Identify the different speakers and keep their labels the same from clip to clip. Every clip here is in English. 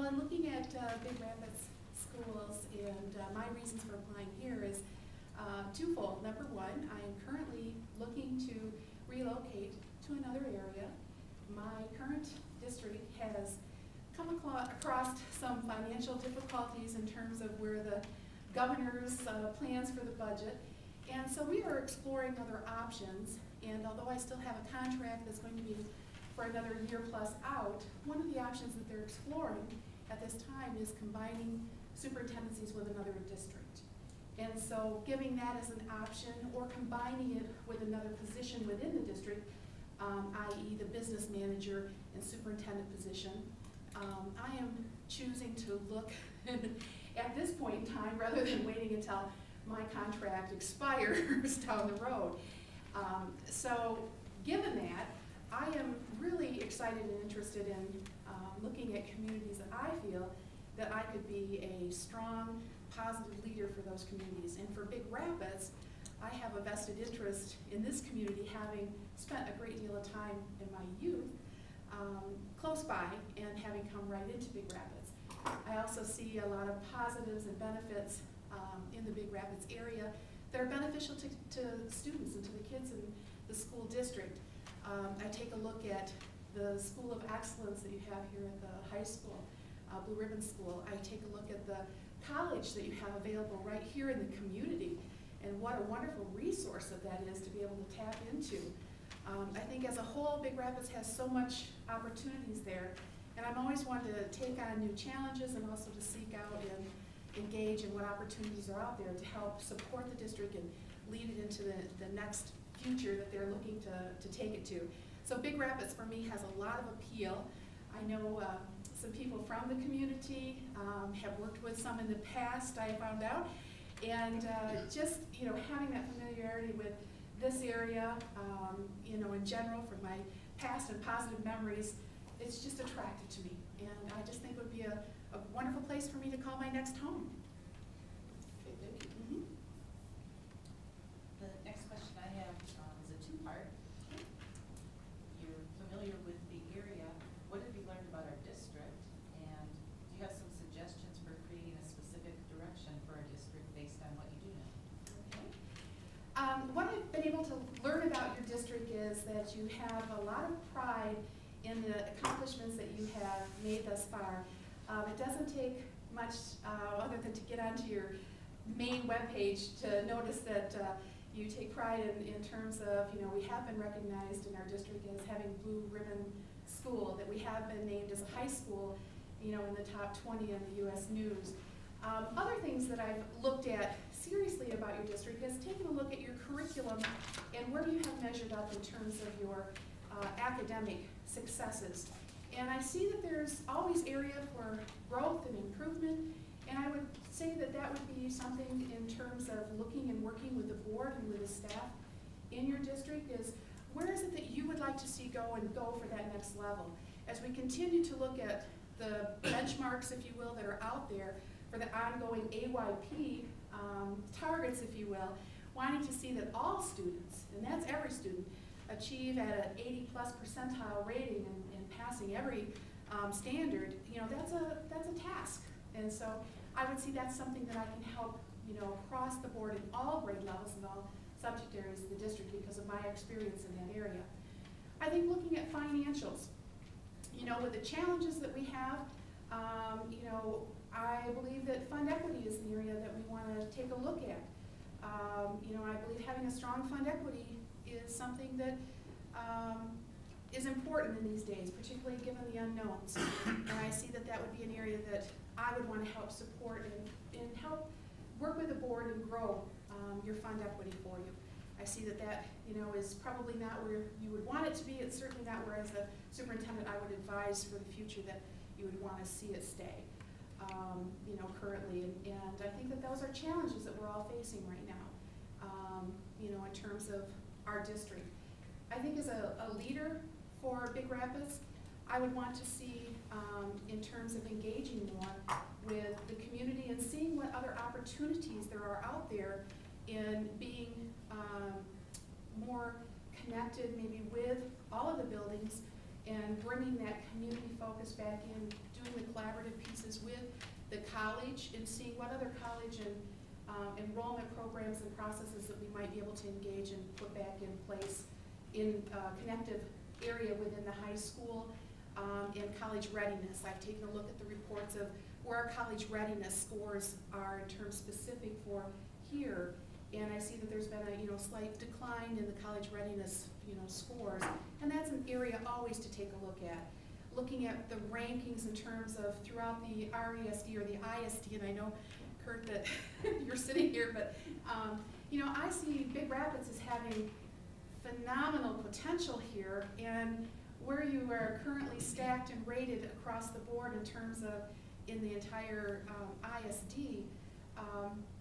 Speaker 1: in looking at Big Rapids schools and my reasons for applying here is twofold. Number one, I am currently looking to relocate to another area. My current district has come across some financial difficulties in terms of where the governor's plans for the budget. And so we are exploring other options, and although I still have a contract that's going to be for another year plus out, one of the options that they're exploring at this time is combining superintendencies with another district. And so giving that as an option or combining it with another position within the district, i.e. the business manager and superintendent position, I am choosing to look at this point in time rather than waiting until my contract expires down the road. So given that, I am really excited and interested in looking at communities that I feel that I could be a strong, positive leader for those communities. And for Big Rapids, I have a vested interest in this community, having spent a great deal of time in my youth close by and having come right into Big Rapids. I also see a lot of positives and benefits in the Big Rapids area that are beneficial to students and to the kids in the school district. I take a look at the School of Excellence that you have here at the high school, Blue Ribbon School. I take a look at the college that you have available right here in the community, and what a wonderful resource that is to be able to tap into. I think as a whole, Big Rapids has so much opportunities there, and I'm always wanting to take on new challenges and also to seek out and engage in what opportunities are out there to help support the district and lead it into the next future that they're looking to take it to. So Big Rapids for me has a lot of appeal. I know some people from the community, have worked with some in the past, I found out, and just having that familiarity with this area, in general, from my past and positive memories, it's just attracted to me, and I just think it would be a wonderful place for me to call my next home.
Speaker 2: Okay, thank you.
Speaker 3: The next question I have is a two-part. You're familiar with the area. What have you learned about our district? And do you have some suggestions for creating a specific direction for our district based on what you do know?
Speaker 1: Okay. What I've been able to learn about your district is that you have a lot of pride in the accomplishments that you have made thus far. It doesn't take much other than to get onto your main webpage to notice that you take pride in terms of, we have been recognized in our district as having Blue Ribbon School, that we have been named as a high school, in the top 20 in the U.S. News. Other things that I've looked at seriously about your district is taking a look at your curriculum and where you have measured up in terms of your academic successes. And I see that there's always area for growth and improvement, and I would say that that would be something in terms of looking and working with the board and with the staff in your district is, where is it that you would like to see go for that next level? As we continue to look at the benchmarks, if you will, that are out there for the ongoing AYP targets, if you will, wanting to see that all students, and that's every student, achieve at an 80+ percentile rating and passing every standard, that's a task. And so I would see that's something that I can help, across the board in all grade levels and all subject areas of the district because of my experience in that area. I think looking at financials, with the challenges that we have, I believe that fund equity is an area that we want to take a look at. I believe having a strong fund equity is something that is important in these days, particularly given the unknowns. And I see that that would be an area that I would want to help support and help work with the board and grow your fund equity for you. I see that is probably not where you would want it to be. It's certainly not where, as a superintendent, I would advise for the future that you would want to see it stay, currently. And I think that those are challenges that we're all facing right now, in terms of our district. I think as a leader for Big Rapids, I would want to see, in terms of engaging more with the community and seeing what other opportunities there are out there in being more connected maybe with all of the buildings and bringing that community focus back in, doing the collaborative pieces with the college and seeing what other college and enrollment programs and processes that we might be able to engage and put back in place in a connective area within the high school, and college readiness. I've taken a look at the reports of where our college readiness scores are in terms specific for here, and I see that there's been a slight decline in the college readiness scores, and that's an area always to take a look at. Looking at the rankings in terms of throughout the RESD or the ISD, and I know, Kurt, that you're sitting here, but I see Big Rapids as having phenomenal potential here, and where you are currently stacked and rated across the board in terms of in the entire ISD,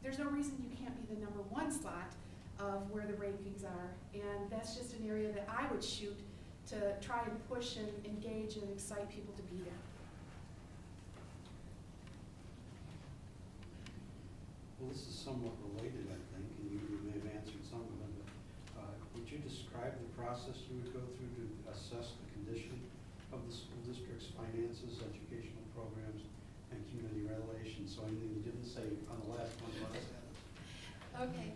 Speaker 1: there's no reason you can't be the #1 slot of where the rankings are, and that's just an area that I would shoot to try and push and engage and excite people to be there.
Speaker 4: Well, this is somewhat related, I think, and you may have answered some of them, but would you describe the process you would go through to assess the condition of the school district's finances, educational programs, and community relations? So anything you didn't say on the last one, let us have it.
Speaker 1: Okay.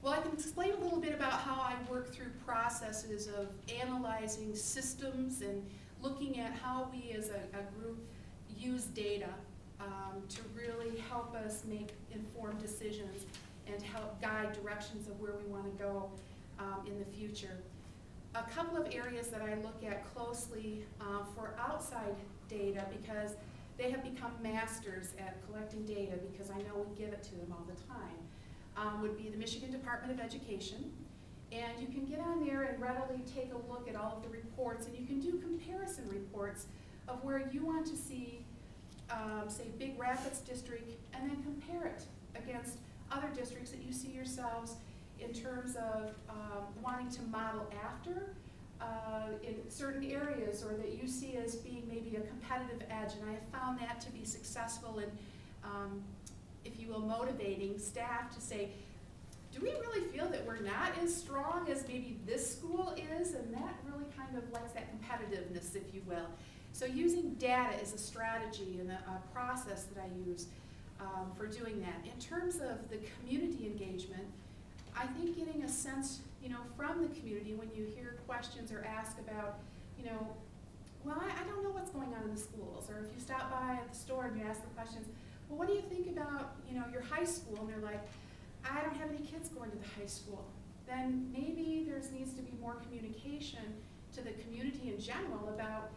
Speaker 1: Well, I can explain a little bit about how I work through processes of analyzing systems and looking at how we as a group use data to really help us make informed decisions and help guide directions of where we want to go in the future. A couple of areas that I look at closely for outside data, because they have become masters at collecting data because I know we give it to them all the time, would be the Michigan Department of Education. And you can get on there and readily take a look at all of the reports, and you can do comparison reports of where you want to see, say, Big Rapids district, and then compare it against other districts that you see yourselves in terms of wanting to model after in certain areas, or that you see as being maybe a competitive edge. And I have found that to be successful in, if you will, motivating staff to say, do we really feel that we're not as strong as maybe this school is? And that really kind of likes that competitiveness, if you will. So using data is a strategy and a process that I use for doing that. In terms of the community engagement, I think getting a sense, from the community when you hear questions or ask about, well, I don't know what's going on in the schools. Or if you stop by at the store and you ask the questions, well, what do you think about, your high school? And they're like, I don't have any kids going to the high school. Then maybe there needs to be more communication to the community in general about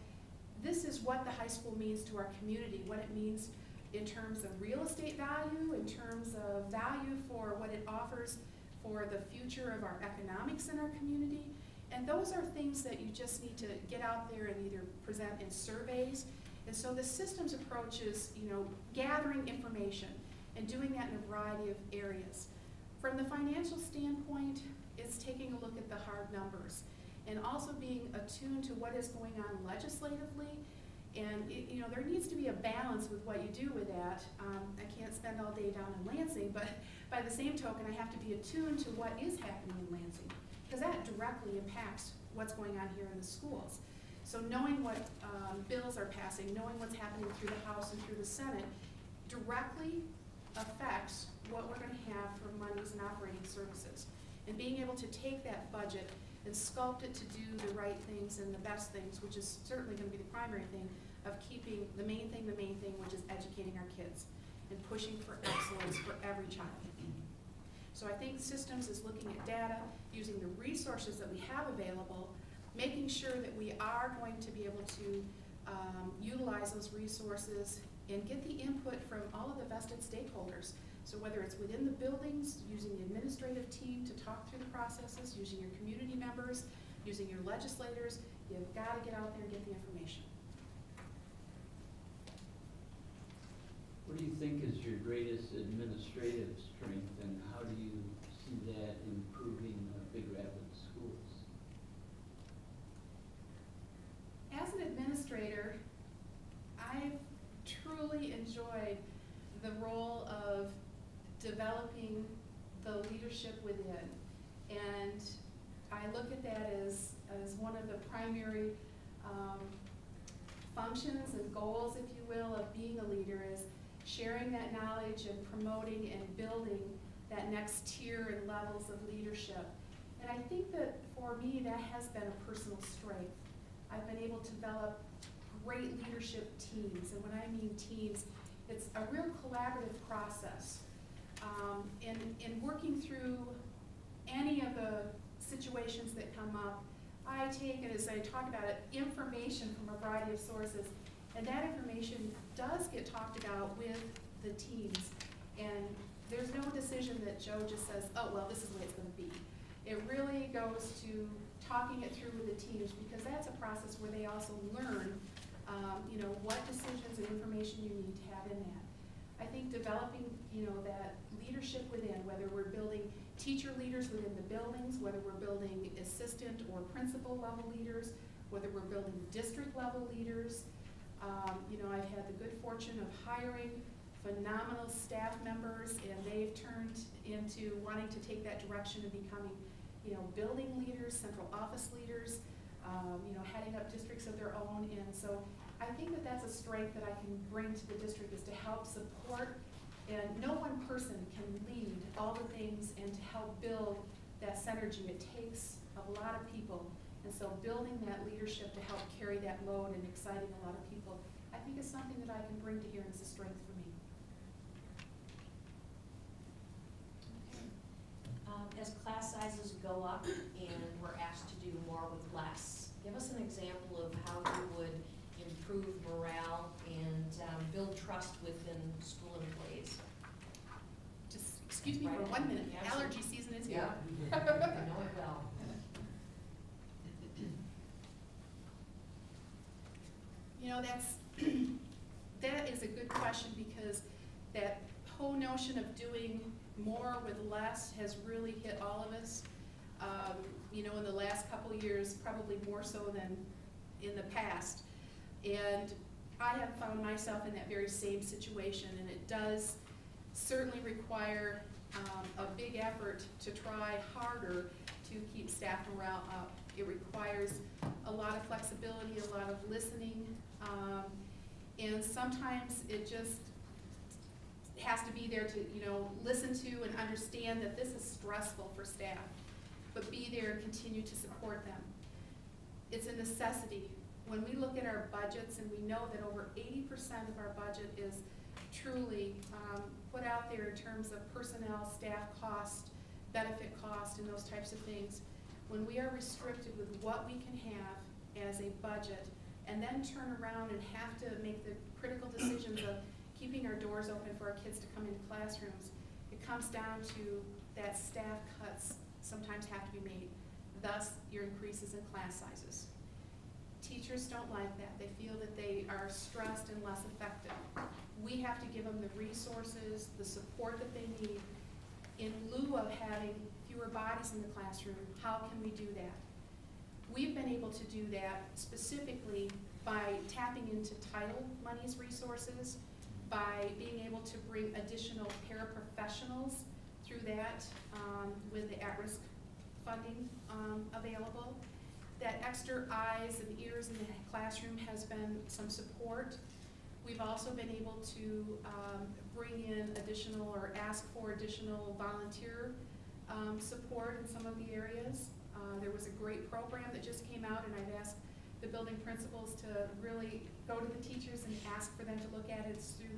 Speaker 1: this is what the high school means to our community, what it means in terms of real estate value, in terms of value for what it offers for the future of our economics in our community. And those are things that you just need to get out there and either present in surveys. And so the systems approach is, gathering information and doing that in a variety of areas. From the financial standpoint, it's taking a look at the hard numbers and also being attuned to what is going on legislatively. And there needs to be a balance with what you do with that. I can't spend all day down in Lansing, but by the same token, I have to be attuned to what is happening in Lansing, because that directly impacts what's going on here in the schools. So knowing what bills are passing, knowing what's happening through the House and through the Senate directly affects what we're going to have for monies and operating services. And being able to take that budget and sculpt it to do the right things and the best things, which is certainly going to be the primary thing of keeping the main thing, which is educating our kids and pushing for excellence for every child. So I think systems is looking at data, using the resources that we have available, making sure that we are going to be able to utilize those resources and get the input from all of the vested stakeholders. So whether it's within the buildings, using the administrative team to talk through the processes, using your community members, using your legislators, you've got to get out there and get the information.
Speaker 5: What do you think is your greatest administrative strength, and how do you see that improving Big Rapids schools?
Speaker 1: As an administrator, I've truly enjoyed the role of developing the leadership within. And I look at that as one of the primary functions and goals, if you will, of being a leader is sharing that knowledge and promoting and building that next tier and levels of leadership. And I think that for me, that has been a personal strength. I've been able to develop great leadership teams, and when I mean teams, it's a real collaborative process. In working through any of the situations that come up, I take it, as I talk about it, information from a variety of sources, and that information does get talked about with the teams. And there's no decision that Joe just says, oh, well, this is the way it's going to be. It really goes to talking it through with the teams, because that's a process where they also learn, what decisions and information you need to have in that. I think developing, that leadership within, whether we're building teacher leaders within the buildings, whether we're building assistant or principal level leaders, whether we're building district level leaders. I've had the good fortune of hiring phenomenal staff members, and they've turned into wanting to take that direction of becoming, building leaders, central office leaders, heading up districts of their own. And so I think that that's a strength that I can bring to the district, is to help support, and no one person can lead all the things and to help build that synergy. It takes a lot of people, and so building that leadership to help carry that load and exciting a lot of people, I think is something that I can bring to here, and it's a strength for me.
Speaker 2: As class sizes go up and we're asked to do more with less, give us an example of how you would improve morale and build trust within school employees.
Speaker 1: Just excuse me for 1 minute.
Speaker 2: Yeah,
Speaker 1: Allergy season is here.
Speaker 2: I know it well.
Speaker 1: That is a good question, because that whole notion of doing more with less has really hit all of us. In the last couple of years, probably more so than in the past. And I have found myself in that very same situation, and it does certainly require a big effort to try harder to keep staff morale up. It requires a lot of flexibility, a lot of listening, and sometimes it just has to be there to, listen to and understand that this is stressful for staff, but be there and continue to support them. It's a necessity. When we look at our budgets, and we know that over 80% of our budget is truly put out there in terms of personnel, staff cost, benefit cost, and those types of things, when we are restricted with what we can have as a budget, and then turn around and have to make the critical decisions of keeping our doors open for our kids to come into classrooms, it comes down to that staff cuts sometimes have to be made, thus your increases in class sizes. Teachers don't like that. They feel that they are stressed and less effective. We have to give them the resources, the support that they need. In lieu of having fewer bodies in the classroom, how can we do that? We've been able to do that specifically by tapping into title monies resources, by being able to bring additional paraprofessionals through that with the at-risk funding available. That extra eyes and ears in the classroom has been some support. We've also been able to bring in additional or ask for additional volunteer support in some of the areas. There was a great program that just came out, and I've asked the building principals to really go to the teachers and ask for them to look at it. It's through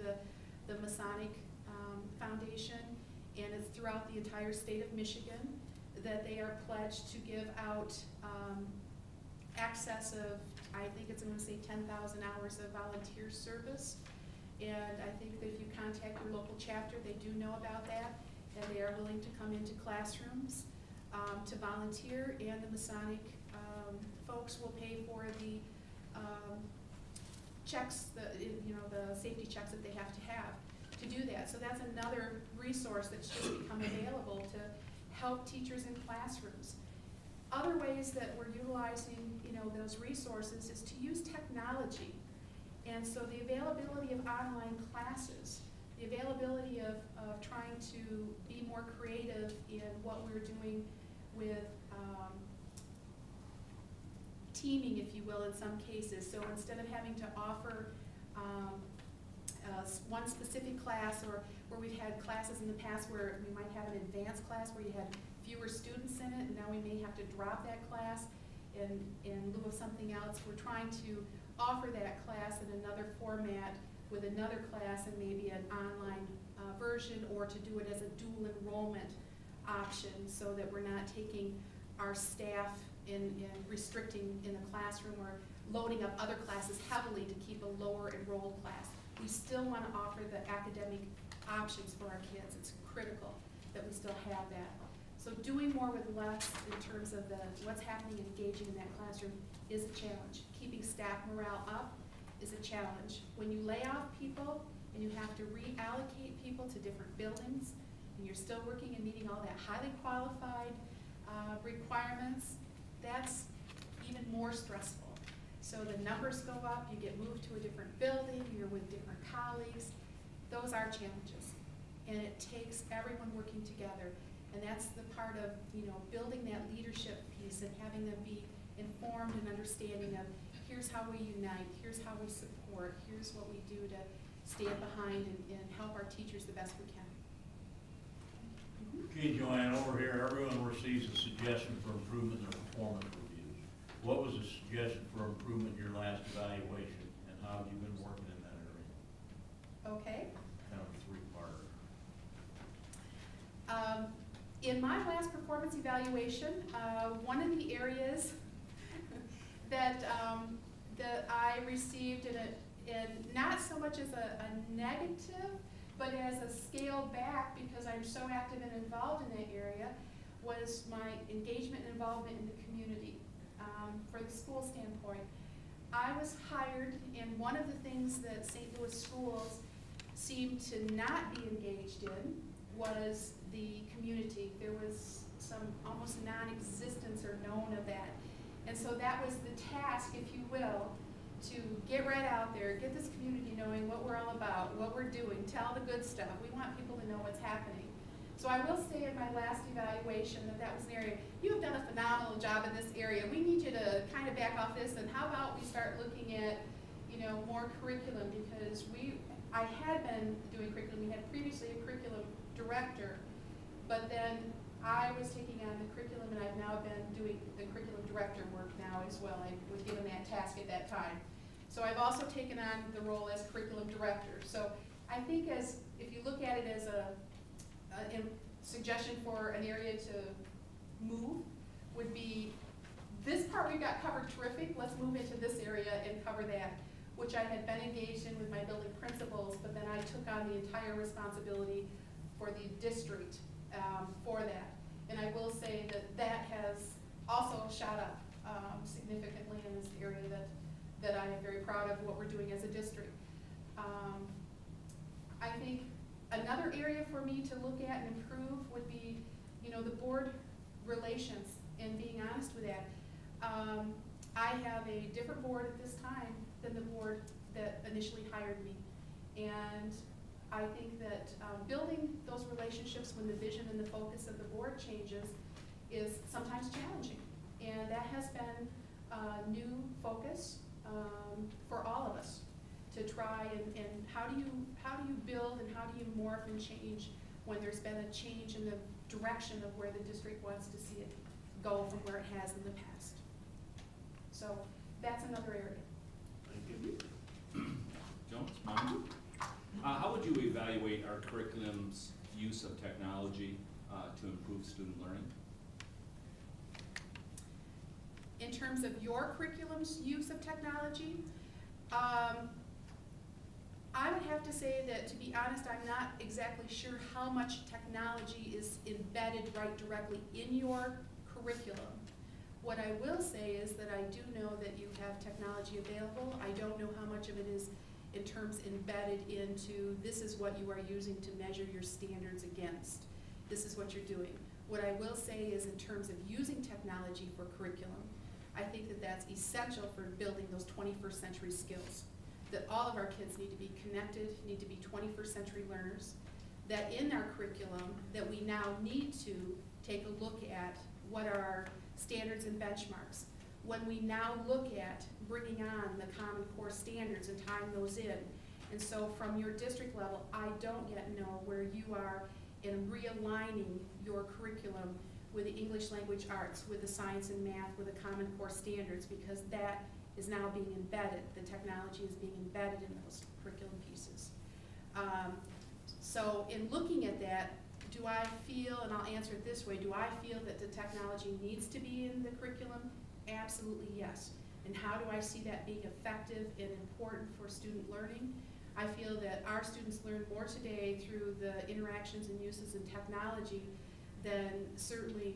Speaker 1: the Masonic Foundation, and it's throughout the entire state of Michigan, that they are pledged to give out access of, I think it's going to say 10,000 hours of volunteer service. And I think that if you contact your local chapter, they do know about that, and they are willing to come into classrooms to volunteer, and the Masonic folks will pay for the checks, the safety checks that they have to do that. So that's another resource that's just become available to help teachers in classrooms. Other ways that we're utilizing, those resources is to use technology. And so the availability of online classes, the availability of trying to be more creative in what we're doing with teaming, if you will, in some cases. So instead of having to offer one specific class, or where we've had classes in the past where we might have an advanced class where you had fewer students in it, and now we may have to drop that class in lieu of something else. We're trying to offer that class in another format with another class and maybe an online version, or to do it as a dual enrollment option, so that we're not taking our staff in restricting in the classroom or loading up other classes heavily to keep a lower enrolled class. We still want to offer the academic options for our kids. It's critical that we still have that. So doing more with less in terms of what's happening and engaging in that classroom is a challenge. Keeping staff morale up is a challenge. When you lay off people and you have to reallocate people to different buildings, and you're still working and meeting all that highly qualified requirements, that's even more stressful. So the numbers go up, you get moved to a different building, you're with different colleagues. Those are challenges. And it takes everyone working together. And that's the part of, building that leadership piece and having them be informed and understanding of, here's how we unite, here's how we support, here's what we do to stand behind and help our teachers the best we can.
Speaker 6: Okay, Joann, over here, everyone receives a suggestion for improvement in their performance reviews. What was the suggestion for improvement in your last evaluation, and how have you been working in that area?
Speaker 1: Okay.
Speaker 6: Kind of a three-parter.
Speaker 1: In my last performance evaluation, one of the areas that I received in not so much as a negative, but as a scale back, because I'm so active and involved in that area, was my engagement and involvement in the community. For the school standpoint, I was hired, and one of the things that St. Louis schools seemed to not be engaged in was the community. There was some almost non-existence or known of that. And so that was the task, if you will, to get right out there, get this community knowing what we're all about, what we're doing, tell the good stuff. We want people to know what's happening. So I will say in my last evaluation that was an area, you have done a phenomenal job in this area. We need you to kind of back off this, and how about we start looking at, more curriculum, because I had been doing curriculum. We had previously a curriculum director, but then I was taking on the curriculum, and I've now been doing the curriculum director work now as well. I was given that task at that time. So I've also taken on the role as curriculum director. So I think if you look at it as a suggestion for an area to move, would be this part we've got covered terrific. Let's move into this area and cover that, which I had been engaged in with my building principals, but then I took on the entire responsibility for the district for that. And I will say that has also shot up significantly in this area that I am very proud of what we're doing as a district. I think another area for me to look at and improve would be, the board relations and being honest with that. I have a different board at this time than the board that initially hired me. And I think that building those relationships when the vision and the focus of the board changes is sometimes challenging. And that has been a new focus for all of us, to try and how do you build and how do you morph and change when there's been a change in the direction of where the district wants to see it go from where it has in the past. So that's another area.
Speaker 7: Thank you. Jones, Mom? How would you evaluate our curriculum's use of technology to improve student learning?
Speaker 1: In terms of your curriculum's use of technology, I would have to say that, to be honest, I'm not exactly sure how much technology is embedded right directly in your curriculum. What I will say is that I do know that you have technology available. I don't know how much of it is in terms embedded into, this is what you are using to measure your standards against. This is what you're doing. What I will say is, in terms of using technology for curriculum, I think that that's essential for building those 21st century skills. That all of our kids need to be connected, need to be 21st century learners. That in our curriculum, that we now need to take a look at what are our standards and benchmarks. when we now look at bringing on the Common Core standards and tying those in. And so from your district level, I don't yet know where you are in realigning your curriculum with the English language arts, with the science and math, with the Common Core standards, because that is now being embedded. The technology is being embedded in those curriculum pieces. So in looking at that, do I feel, and I'll answer it this way, do I feel that the technology needs to be in the curriculum? Absolutely yes. And how do I see that being effective and important for student learning? I feel that our students learn more today through the interactions and uses in technology than certainly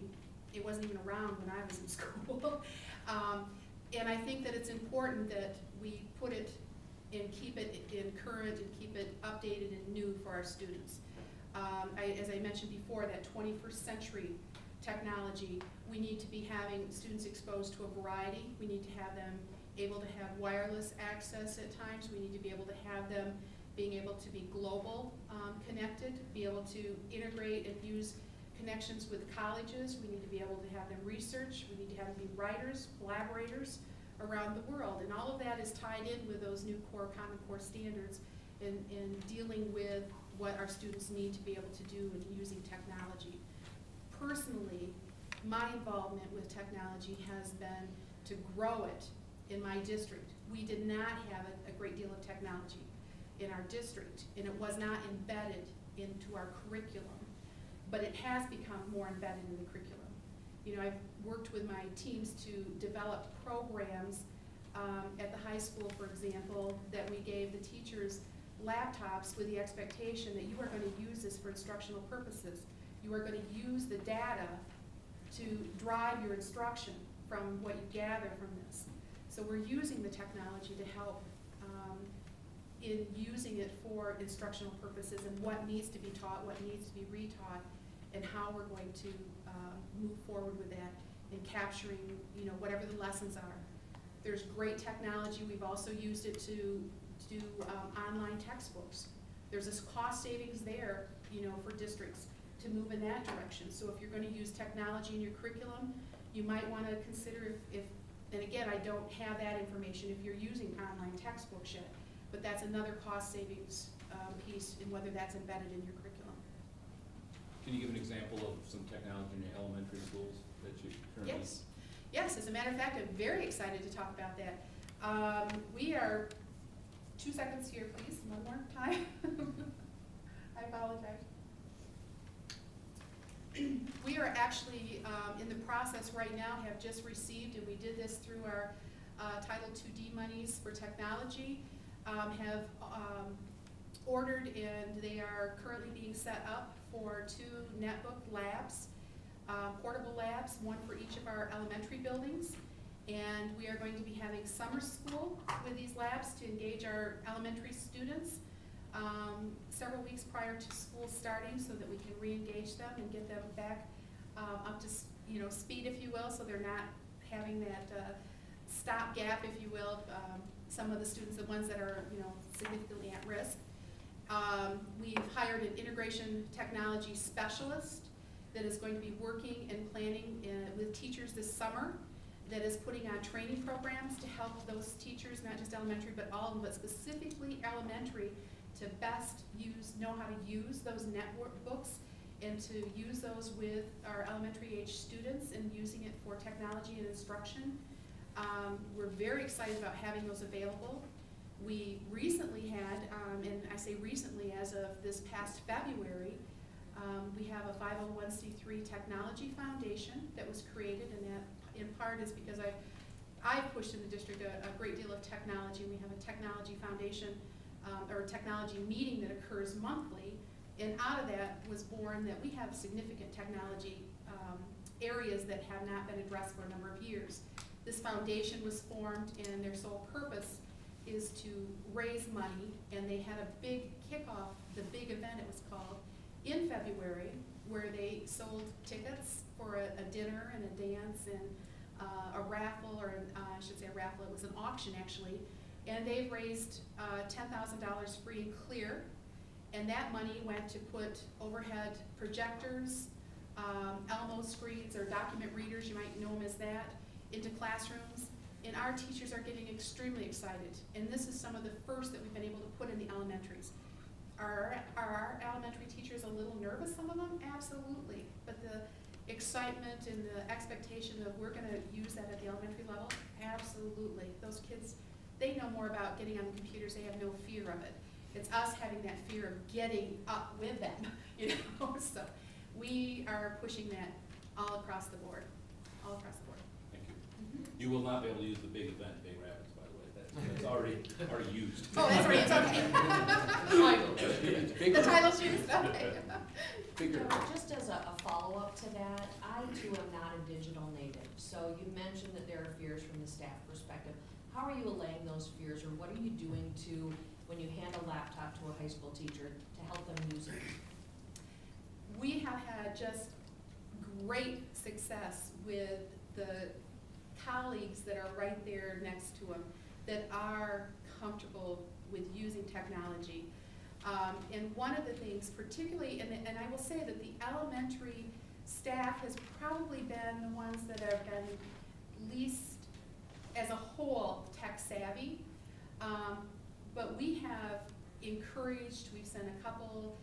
Speaker 1: it wasn't even around when I was in school. And I think that it's important that we put it and keep it in current and keep it updated and new for our students. As I mentioned before, that 21st century technology, we need to be having students exposed to a variety. We need to have them able to have wireless access at times. We need to be able to have them being able to be global connected, be able to integrate and use connections with colleges. We need to be able to have them research. We need to have them be writers, collaborators around the world. And all of that is tied in with those new Common Core standards in dealing with what our students need to be able to do in using technology. Personally, my involvement with technology has been to grow it in my district. We did not have a great deal of technology in our district, and it was not embedded into our curriculum, but it has become more embedded in the curriculum. You know, I've worked with my teams to develop programs at the high school, for example, that we gave the teachers laptops with the expectation that you are going to use this for instructional purposes. You are going to use the data to drive your instruction from what you gather from this. So we're using the technology to help in using it for instructional purposes and what needs to be taught, what needs to be retaught, and how we're going to move forward with that in capturing, you know, whatever the lessons are. There's great technology. We've also used it to do online textbooks. There's this cost savings there, you know, for districts to move in that direction. So if you're going to use technology in your curriculum, you might want to consider if, and again, I don't have that information if you're using online textbooks yet, but that's another cost savings piece in whether that's embedded in your curriculum.
Speaker 7: Can you give an example of some technology in your elementary schools that you currently?
Speaker 1: Yes. Yes, as a matter of fact, I'm very excited to talk about that. We are, 2 seconds here, please, one more time. I apologize. We are actually in the process right now, have just received, and we did this through our Title IID monies for technology, have ordered, and they are currently being set up for 2 netbook labs, portable labs, one for each of our elementary buildings. And we are going to be having summer school with these labs to engage our elementary students several weeks prior to school starting, so that we can re-engage them and get them back up to speed, if you will, so they're not having that stopgap, if you will. Some of the students, the ones that are significantly at risk. We've hired an integration technology specialist that is going to be working and planning with teachers this summer, that is putting on training programs to help those teachers, not just elementary, but all of them, but specifically elementary, to best know how to use those netbooks and to use those with our elementary age students and using it for technology and instruction. We're very excited about having those available. We recently had, and I say recently, as of this past February, we have a 501c3 technology foundation that was created, and that in part is because I've pushed in the district a great deal of technology. We have a technology foundation or a technology meeting that occurs monthly, and out of that was born that we have significant technology areas that have not been addressed for a number of years. This foundation was formed, and their sole purpose is to raise money, and they had a big kickoff, the big event it was called, in February, where they sold tickets for a dinner and a dance and a raffle, or I should say a raffle, it was an auction actually, and they've raised $10,000 free and clear, and that money went to put overhead projectors, Elmo screens, or document readers, you might know them as that, into classrooms, and our teachers are getting extremely excited. And this is some of the first that we've been able to put in the elementaries. Are our elementary teachers a little nervous, some of them? Absolutely. But the excitement and the expectation of we're gonna use that at the elementary level? Absolutely. Those kids, they know more about getting on the computers, they have no fear of it. It's us having that fear of getting up with them, you know? So we are pushing that all across the board, all across the board.
Speaker 7: Thank you.
Speaker 1: Mhm.
Speaker 7: You will not be able to use the big event, Big Rapids, by the way. That's already used.
Speaker 1: Oh, that's right, it's okay. The title's used, okay.
Speaker 5: Bigger.
Speaker 2: Just as a follow-up to that, I too am not a digital native. So you mentioned that there are fears from the staff perspective. How are you allaying those fears, or what are you doing to, when you hand a laptop to a high school teacher, to help them use it?
Speaker 1: We have had just great success with the colleagues that are right there next to them that are comfortable with using technology. And one of the things particularly, and I will say that the elementary staff has probably been the ones that have been least, as a whole, tech savvy. But we have encouraged, we've sent a couple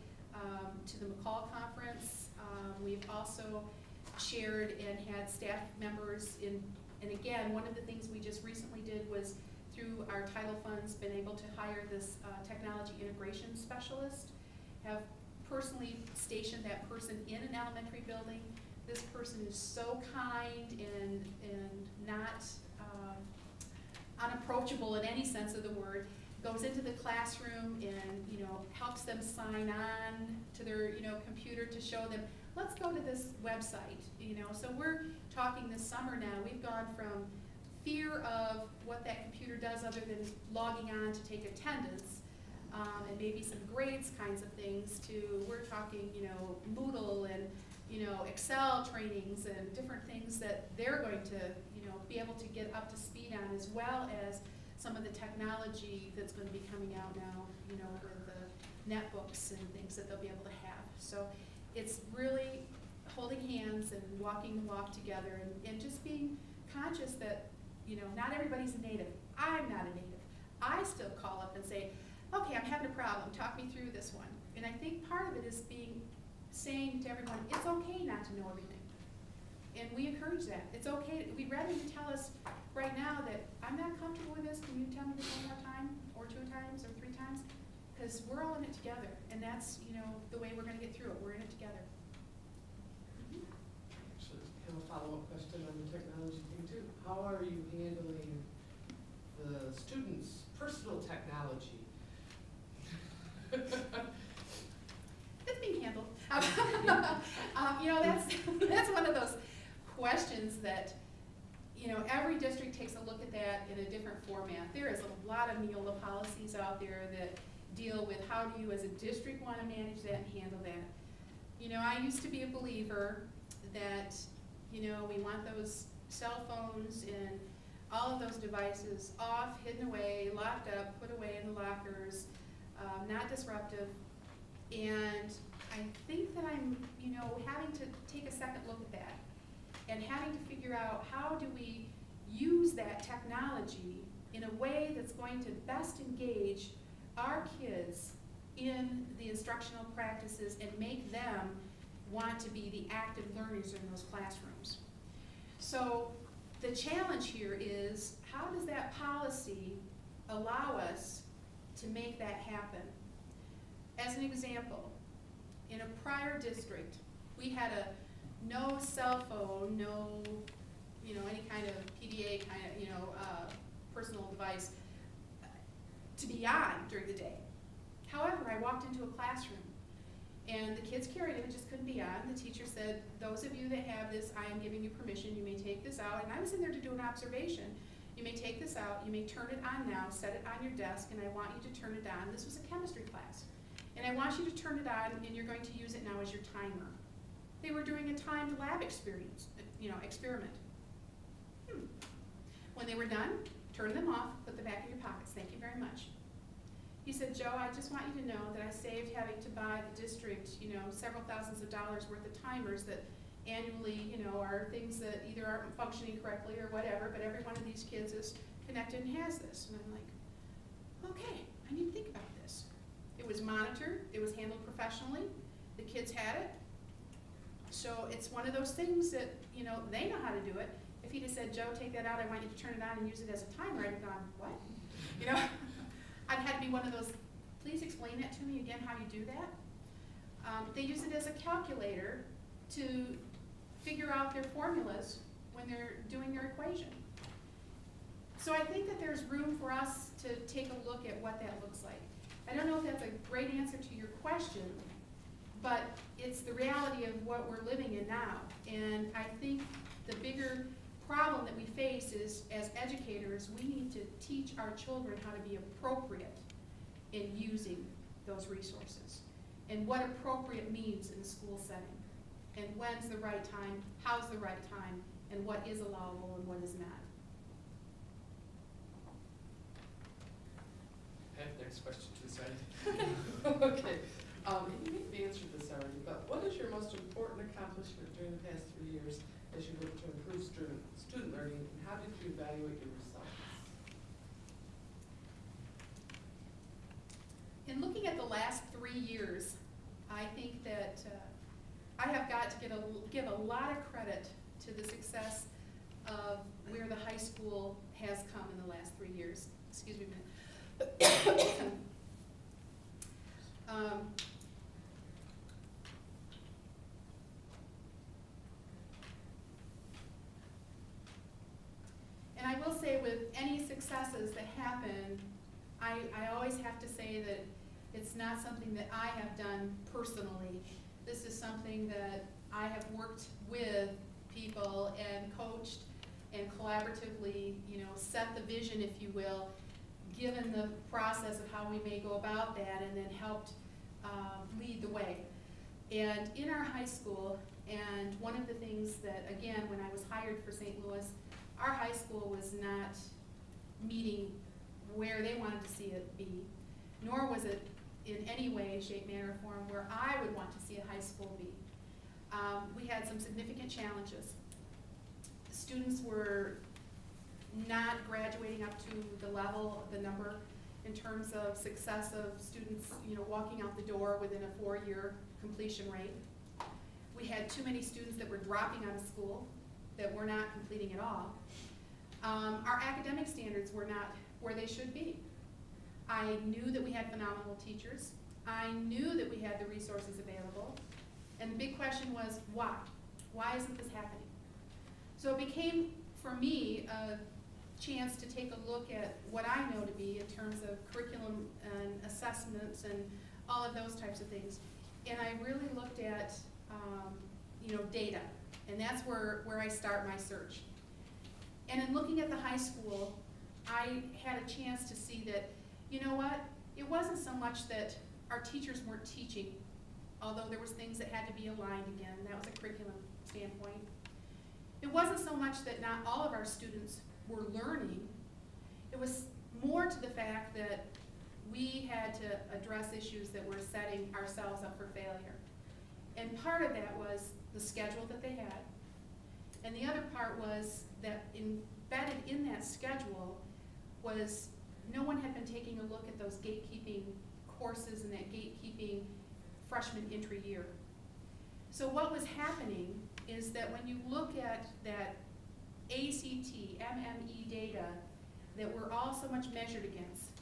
Speaker 1: to the McCall conference. We've also shared and had staff members in, and again, one of the things we just recently did was through our title funds been able to hire this technology integration specialist, have personally stationed that person in an elementary building. This person is so kind and not unapproachable in any sense of the word, goes into the classroom and, you know, helps them sign on to their, you know, computer to show them, let's go to this website, you know. So we're talking this summer now, we've gone from fear of what that computer does other than logging on to take attendance, and maybe some grades kinds of things, to we're talking, you know, Moodle and, you know, Excel trainings and different things that they're going to, you know, be able to get up to speed on, as well as some of the technology that's going to be coming out now, you know, with the netbooks and things that they'll be able to have. So it's really holding hands and walking the walk together, and just being conscious that, you know, not everybody's a native. I'm not a native. I still call up and say, okay, I'm having a problem, talk me through this one. And I think part of it is saying to everyone, it's okay not to know everything. And we encourage that. It's okay, we'd rather you tell us right now that I'm not comfortable with this, can you tell me this one more time, or 2 times, or 3 times? Because we're all in it together, and that's, you know, the way we're gonna get through it, we're in it together.
Speaker 8: Actually, I have a follow-up question on the technology thing too. How are you handling the students' personal technology?
Speaker 1: It's being handled. You know, that's one of those questions that, you know, every district takes a look at that in a different format. There is a lot of Neola policies out there that deal with how do you as a district want to manage that and handle that. You know, I used to be a believer that, you know, we want those cell phones and all of those devices off, hidden away, locked up, put away in the lockers, not disruptive. And I think that I'm, you know, having to take a second look at that and having to figure out how do we use that technology in a way that's going to best engage our kids in the instructional practices and make them want to be the active learners in those classrooms. So the challenge here is, how does that policy allow us to make that happen? As an example, in a prior district, we had a no cell phone, no, you know, any kind of PDA kind of, you know, personal device to be on during the day. However, I walked into a classroom and the kids carried it, just couldn't be on. The teacher said, those of you that have this, I am giving you permission, you may take this out. And I was in there to do an observation. You may take this out, you may turn it on now, set it on your desk, and I want you to turn it on. This was a chemistry class. And I want you to turn it on, and you're going to use it now as your timer. They were doing a timed lab experience, you know, experiment. When they were done, turn them off, put them back in your pockets. Thank you very much. He said, Joe, I just want you to know that I saved having to buy the district, you know, several thousands of dollars worth of timers that annually, are things that either aren't functioning correctly or whatever, but every one of these kids is connected and has this. And I'm like, okay, I need to think about this. It was monitored, it was handled professionally, the kids had it. So it's one of those things that, they know how to do it. If he'd have said, Joe, take that out, I want you to turn it on and use it as a timer, I'd have gone, what? I'd had to be one of those, please explain that to me again, how you do that. They use it as a calculator to figure out their formulas when they're doing their equation. So I think that there's room for us to take a look at what that looks like. I don't know if that's a great answer to your question, but it's the reality of what we're living in now. And I think the bigger problem that we face is, as educators, we need to teach our children how to be appropriate in using those resources and what appropriate means in a school setting, and when's the right time, how's the right time, and what is allowable and what is not.
Speaker 8: I have the next question to the side. Okay. You may have answered this already, but what is your most important accomplishment during the past 3 years as you look to improve student learning, and how did you evaluate your results?
Speaker 1: In looking at the last 3 years, I think that I have got to give a lot of credit to the success of where the high school has come in the last 3 years. Excuse me a minute. And I will say, with any successes that happen, I always have to say that it's not something that I have done personally. This is something that I have worked with people and coached and collaboratively, set the vision, if you will, given the process of how we may go about that, and then helped lead the way. And in our high school, and one of the things that, again, when I was hired for St. Louis, our high school was not meeting where they wanted to see it be, nor was it in any way, shape, manner, or form where I would want to see a high school be. We had some significant challenges. Students were not graduating up to the level, the number, in terms of success of students, walking out the door within a 4-year completion rate. We had too many students that were dropping out of school, that were not completing at all. Our academic standards were not where they should be. I knew that we had phenomenal teachers. I knew that we had the resources available. And the big question was, why? Why isn't this happening? So it became, for me, a chance to take a look at what I know to be in terms of curriculum and assessments and all of those types of things. And I really looked at, data. And that's where I start my search. And in looking at the high school, I had a chance to see that, it wasn't so much that our teachers weren't teaching, although there was things that had to be aligned again. That was a curriculum standpoint. It wasn't so much that not all of our students were learning. It was more to the fact that we had to address issues that were setting ourselves up for failure. And part of that was the schedule that they had. And the other part was that embedded in that schedule was no one had been taking a look at those gatekeeping courses and that gatekeeping freshman entry year. So what was happening is that when you look at that ACT, MME data that we're all so much measured against,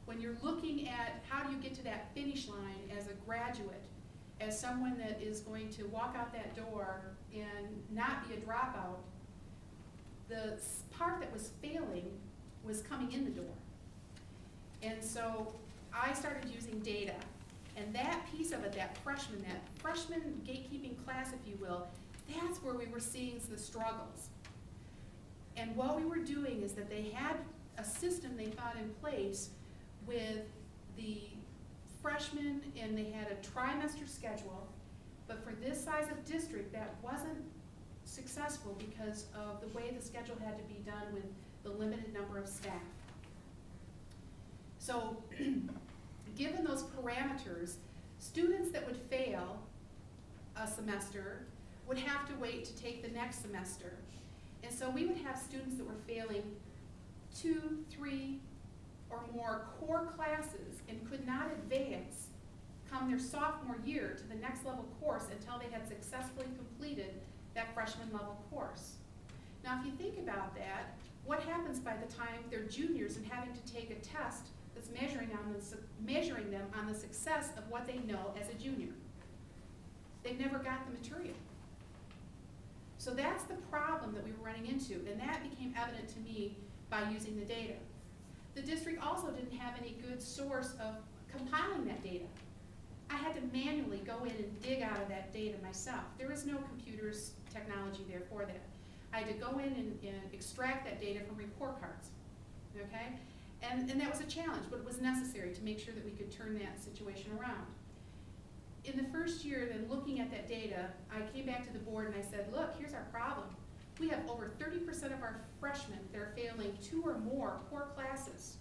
Speaker 1: when you're looking at how do you get to that finish line as a graduate, as someone that is going to walk out that door and not be a dropout, the part that was failing was coming in the door. And so I started using data, and that piece of it, that freshman gatekeeping class, if you will, that's where we were seeing the struggles. And what we were doing is that they had a system they thought in place with the freshmen, and they had a trimester schedule, but for this size of district, that wasn't successful because of the way the schedule had to be done with the limited number of staff. So, given those parameters, students that would fail a semester would have to wait to take the next semester. And so we would have students that were failing 2, 3, or more core classes and could not advance come their sophomore year to the next level course until they had successfully completed that freshman level course. Now, if you think about that, what happens by the time they're juniors and having to take a test that's measuring them on the success of what they know as a junior? They've never got the material. So that's the problem that we were running into, and that became evident to me by using the data. The district also didn't have any good source of compiling that data. I had to manually go in and dig out of that data myself. There was no computers technology there for that. I had to go in and extract that data from report cards, okay? And that was a challenge, but it was necessary to make sure that we could turn that situation around. In the first year, then looking at that data, I came back to the board and I said, look, here's our problem. We have over 30% of our freshmen that are failing 2 or more core classes.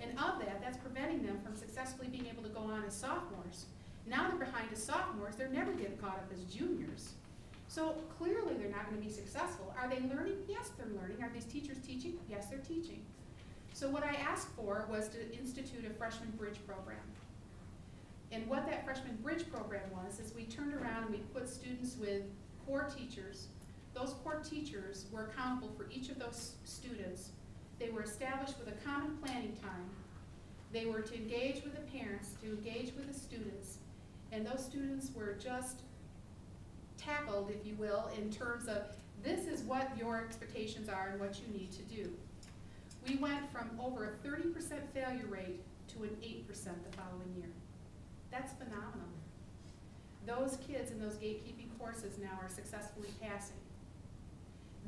Speaker 1: And of that, that's preventing them from successfully being able to go on as sophomores. Now they're behind as sophomores, they're never getting caught up as juniors. So clearly they're not going to be successful. Are they learning? Yes, they're learning. Are these teachers teaching? Yes, they're teaching. So what I asked for was to institute a freshman bridge program. And what that freshman bridge program was is we turned around and we put students with core teachers. Those core teachers were accountable for each of those students. They were established with a common planning time. They were to engage with the parents, to engage with the students, and those students were just tackled, if you will, in terms of this is what your expectations are and what you need to do. We went from over a 30% failure rate to an 8% the following year. That's phenomenal. Those kids in those gatekeeping courses now are successfully passing.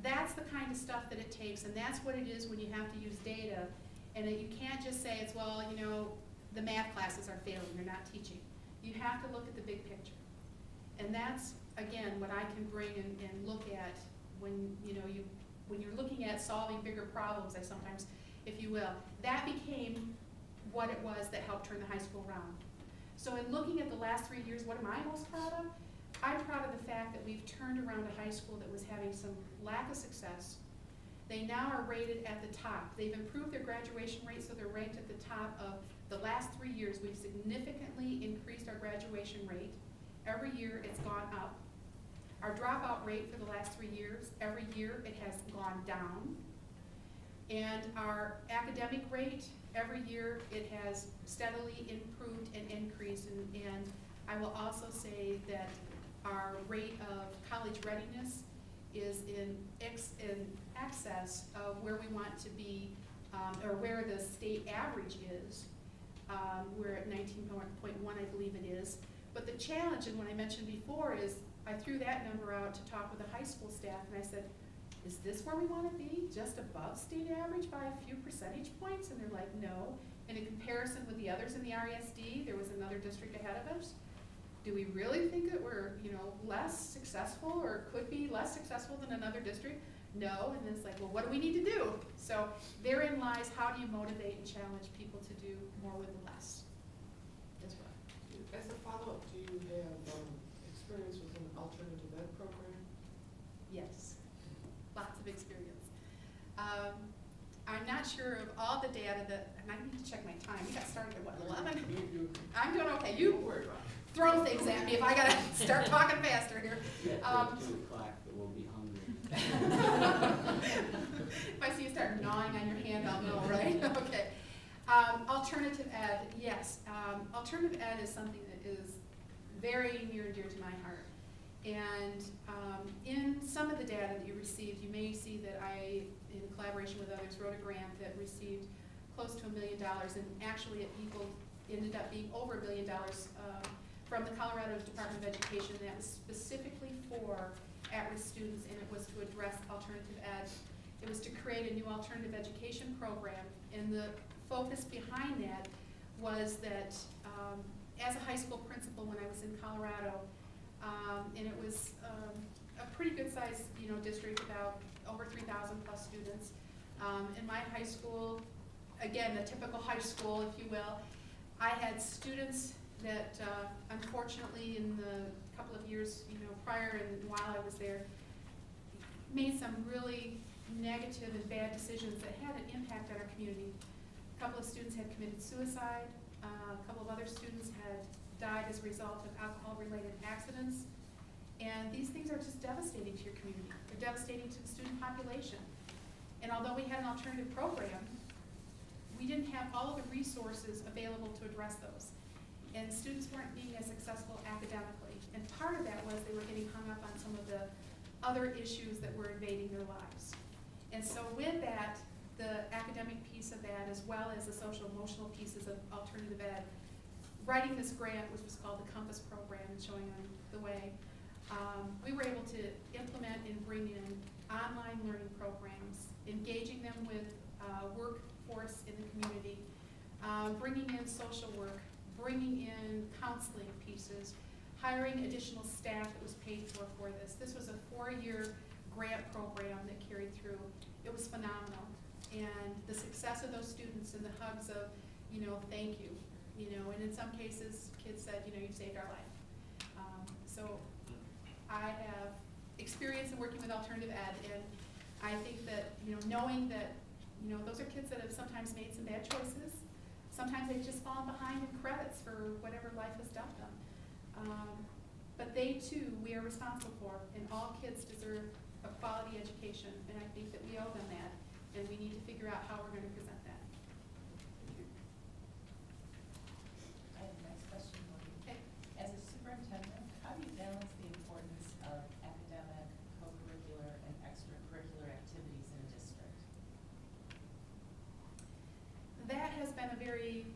Speaker 1: That's the kind of stuff that it takes, and that's what it is when you have to use data, and that you can't just say it's, well, you know, the math classes are failing, they're not teaching. You have to look at the big picture. And that's, again, what I can bring and look at when, you know, when you're looking at solving bigger problems, I sometimes, if you will. That became what it was that helped turn the high school around. So in looking at the last 3 years, what am I most proud of? I'm proud of the fact that we've turned around a high school that was having some lack of success. They now are rated at the top. They've improved their graduation rate, so they're ranked at the top of the last 3 years. We've significantly increased our graduation rate. Every year it's gone up. Our dropout rate for the last 3 years, every year it has gone down. And our academic rate, every year it has steadily improved and increased. And I will also say that our rate of college readiness is in excess of where we want to be, or where the state average is. We're at 19.1, I believe it is. But the challenge, and what I mentioned before, is I threw that number out to talk with the high school staff, and I said, is this where we want to be? Just above state average by a few percentage points? And they're like, no. And in comparison with the others in the RESD, there was another district ahead of us. Do we really think that we're, you know, less successful or could be less successful than another district? No. And then it's like, well, what do we need to do? So therein lies, how do you motivate and challenge people to do more with less? That's right.
Speaker 8: As a follow-up, do you have experience with an alternative ed program?
Speaker 1: Yes, lots of experience. I'm not sure of all the data that, and I need to check my time. We got started at what, 11? I'm doing okay. You throw things at me if I gotta start talking faster here.
Speaker 5: Yeah, it's 2 o'clock, but we'll be hungry.
Speaker 1: If I see you start gnawing on your hand, I'll know, right? Okay. Alternative ed, yes. Alternative ed is something that is very near and dear to my heart. And in some of the data that you received, you may see that I, in collaboration with others, wrote a grant that received close to $1 million, and actually it ended up being over $1 million from the Colorado Department of Education. That was specifically for at-risk students, and it was to address alternative ed. It was to create a new alternative education program, and the focus behind that was that as a high school principal when I was in Colorado, and it was a pretty good sized, you know, district, about over 3,000 plus students. In my high school, again, the typical high school, if you will, I had students that unfortunately in the couple of years, prior and while I was there, made some really negative and bad decisions that had an impact on our community. A couple of students had committed suicide. A couple of other students had died as a result of alcohol-related accidents. And these things are just devastating to your community. They're devastating to the student population. And although we had an alternative program, we didn't have all of the resources available to address those. And students weren't being as successful academically. And part of that was they were getting hung up on some of the other issues that were invading their lives. And so with that, the academic piece of that, as well as the social emotional pieces of alternative ed, writing this grant, which was called the Compass Program and showing on the way, we were able to implement and bring in online learning programs, engaging them with workforce in the community, bringing in social work, bringing in counseling pieces, hiring additional staff that was paid for this. This was a 4-year grant program that carried through. It was phenomenal. And the success of those students and the hugs of, thank you, and in some cases, kids said, you saved our life. So I have experience in working with alternative ed, and I think that, knowing that, those are kids that have sometimes made some bad choices. Sometimes they've just fallen behind in credits for whatever life has dealt them. But they too, we are responsible for, and all kids deserve a quality education, and I think that we owe them that, and we need to figure out how we're going to present that.
Speaker 3: I have a next question for you.
Speaker 1: Okay.
Speaker 3: As a superintendent, how do you balance the importance of academic, co-curricular, and extracurricular activities in a district?
Speaker 1: That has been a very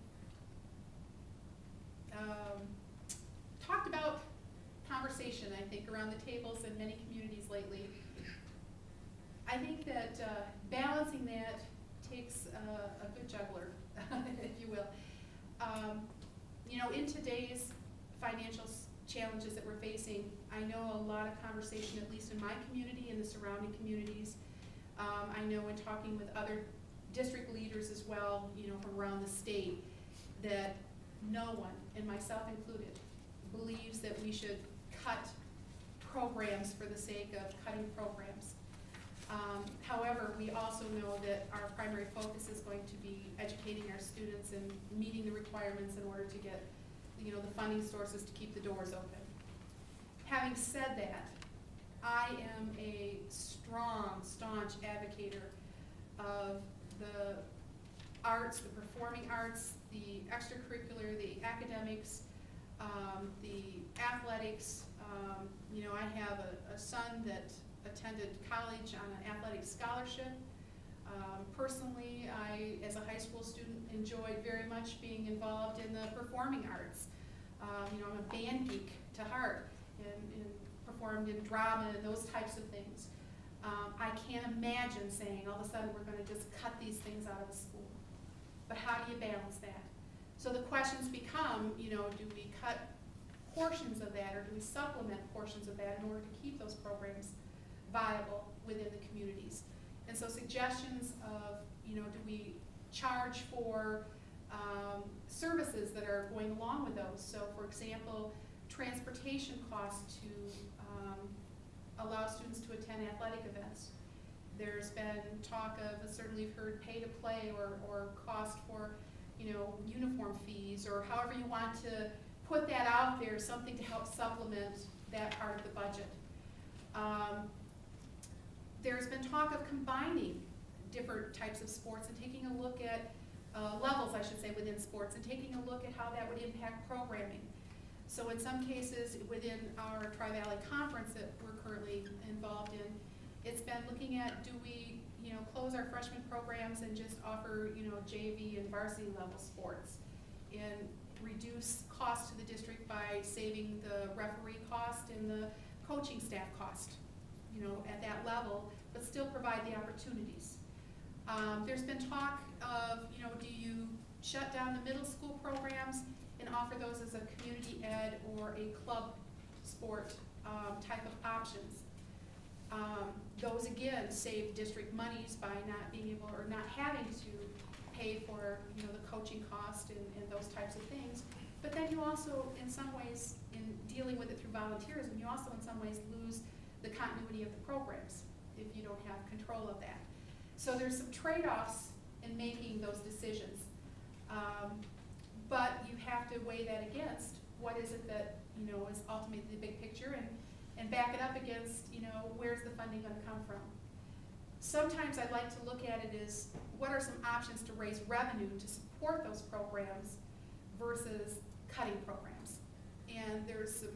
Speaker 1: talked about conversation, I think, around the tables in many communities lately. I think that balancing that takes a good juggler, if you will. In today's financial challenges that we're facing, I know a lot of conversation, at least in my community and the surrounding communities. I know in talking with other district leaders as well, from around the state, that no one, and myself included, believes that we should cut programs for the sake of cutting programs. However, we also know that our primary focus is going to be educating our students and meeting the requirements in order to get, the funding sources to keep the doors open. Having said that, I am a strong, staunch advocate of the arts, the performing arts, the extracurricular, the academics, the athletics. I have a son that attended college on an athletic scholarship. Personally, I, as a high school student, enjoyed very much being involved in the performing arts. I'm a band geek to heart and performed in drama and those types of things. I can't imagine saying all of a sudden we're going to just cut these things out of the school. But how do you balance that? So the questions become, do we cut portions of that or do we supplement portions of that in order to keep those programs viable within the communities? And so suggestions of, do we charge for services that are going along with those? So for example, transportation costs to allow students to attend athletic events. There's been talk of, certainly you've heard pay to play or cost for, uniform fees, or however you want to put that out there, something to help supplement that part of the budget. There's been talk of combining different types of sports and taking a look at levels, I should say, within sports, and taking a look at how that would impact programming. So in some cases within our Tri-Valley Conference that we're currently involved in, it's been looking at, do we close our freshman programs and just offer JV and varsity level sports, and reduce cost to the district by saving the referee cost and the coaching staff cost at that level, but still provide the opportunities. There's been talk of, do you shut down the middle school programs and offer those as a community ed or a club sport type of options? Those again save district monies by not being able or not having to pay for the coaching cost and those types of things, But then you also, in some ways, in dealing with it through volunteerism, you also in some ways lose the continuity of the programs if you don't have control of that. So there's some trade-offs in making those decisions. But you have to weigh that against what is it that, is ultimately the big picture, and back it up against, where's the funding gonna come from? Sometimes I like to look at it as, what are some options to raise revenue to support those programs versus cutting programs? And there's some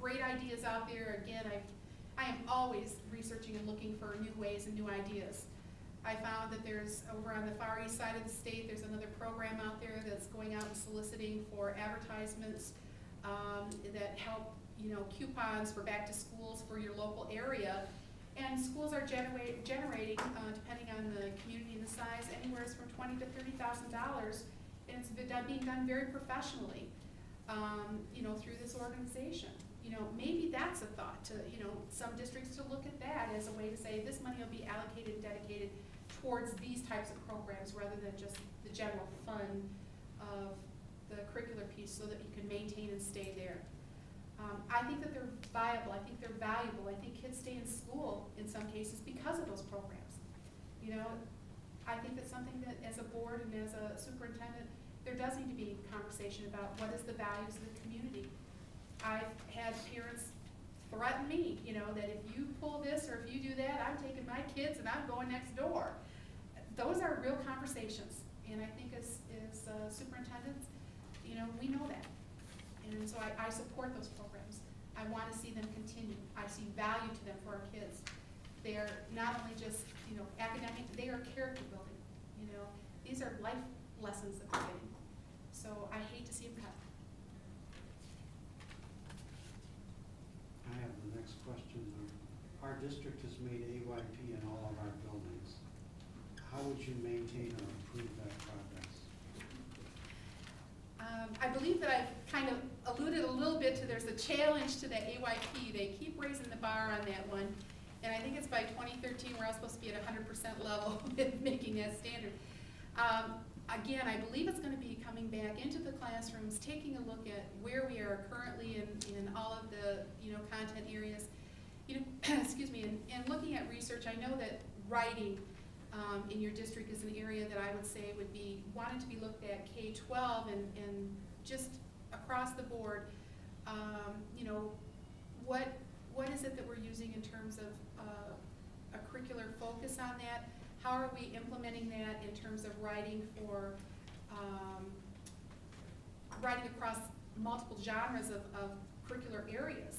Speaker 1: great ideas out there. Again, I am always researching and looking for new ways and new ideas. I found that there's, over on the far east side of the state, there's another program out there that's going out and soliciting for advertisements that help, coupons for back to schools for your local area. And schools are generating, depending on the community and the size, anywhere from $20,000 to $30,000, and it's being done very professionally, through this organization. Maybe that's a thought to, some districts to look at that as a way to say, this money will be allocated and dedicated towards these types of programs rather than just the general fund of the curricular piece, so that you can maintain and stay there. I think that they're viable. I think they're valuable. I think kids stay in school in some cases because of those programs. I think that's something that as a board and as a superintendent, there does need to be conversation about what is the values of the community. I've had parents threaten me, that if you pull this or if you do that, I'm taking my kids and I'm going next door. Those are real conversations, and I think as superintendents, we know that. And so I support those programs. I want to see them continue. I see value to them for our kids. They are not only just, academic, they are character building. These are life lessons that they're getting. So I hate to see them cut.
Speaker 4: I have the next question. Our district has made AYP in all of our buildings. How would you maintain or improve that progress?
Speaker 1: I believe that I've kind of alluded a little bit to, there's a challenge to that AYP. They keep raising the bar on that one. And I think it's by 2013, we're all supposed to be at 100% level with making that standard. Again, I believe it's going to be coming back into the classrooms, taking a look at where we are currently in all of the content areas. Excuse me, and looking at research, I know that writing in your district is an area that I would say would be wanted to be looked at K-12 and just across the board. What is it that we're using in terms of a curricular focus on that? How are we implementing that in terms of writing for writing across multiple genres of curricular areas?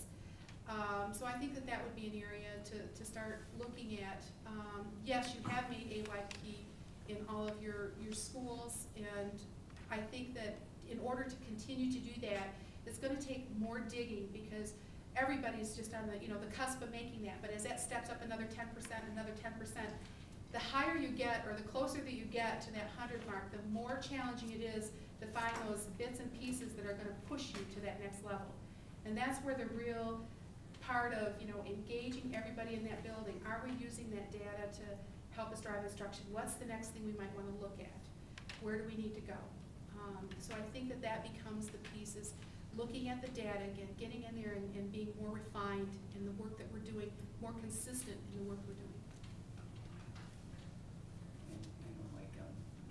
Speaker 1: So I think that would be an area to start looking at. Yes, you have made AYP in all of your schools, and I think that in order to continue to do that, it's going to take more digging, because everybody's just on the cusp of making that. But as that steps up another 10%, the higher you get, or the closer that you get to that 100 mark, the more challenging it is to find those bits and pieces that are going to push you to that next level. And that's where the real part of engaging everybody in that building. Are we using that data to help us drive instruction? What's the next thing we might want to look at? Where do we need to go? So I think that becomes the pieces, looking at the data again, getting in there and being more refined in the work that we're doing, more consistent in the work we're doing.
Speaker 5: I'm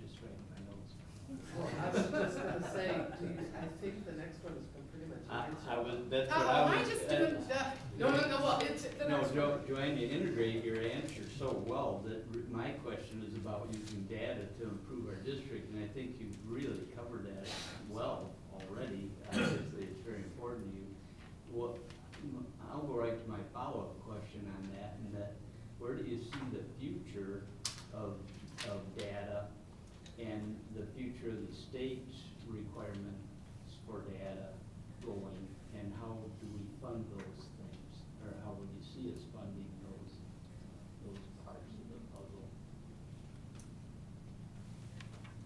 Speaker 5: just writing my notes.
Speaker 8: Well, I was just gonna say, I think the next one has been pretty much answered.
Speaker 5: That's what I was.
Speaker 1: I just doing the, no, well, it's the
Speaker 5: No,
Speaker 1: next one.
Speaker 5: Joann, you integrate your answer so well that my question is about using data to improve our district, and I think you've really covered that well already. Obviously, it's very important to you. Well, I'll go right to my follow-up question on that, and that, where do you see the future of data and the future of the state's requirements for data going, and how do we fund those things, or how would you see us funding those parts of the puzzle?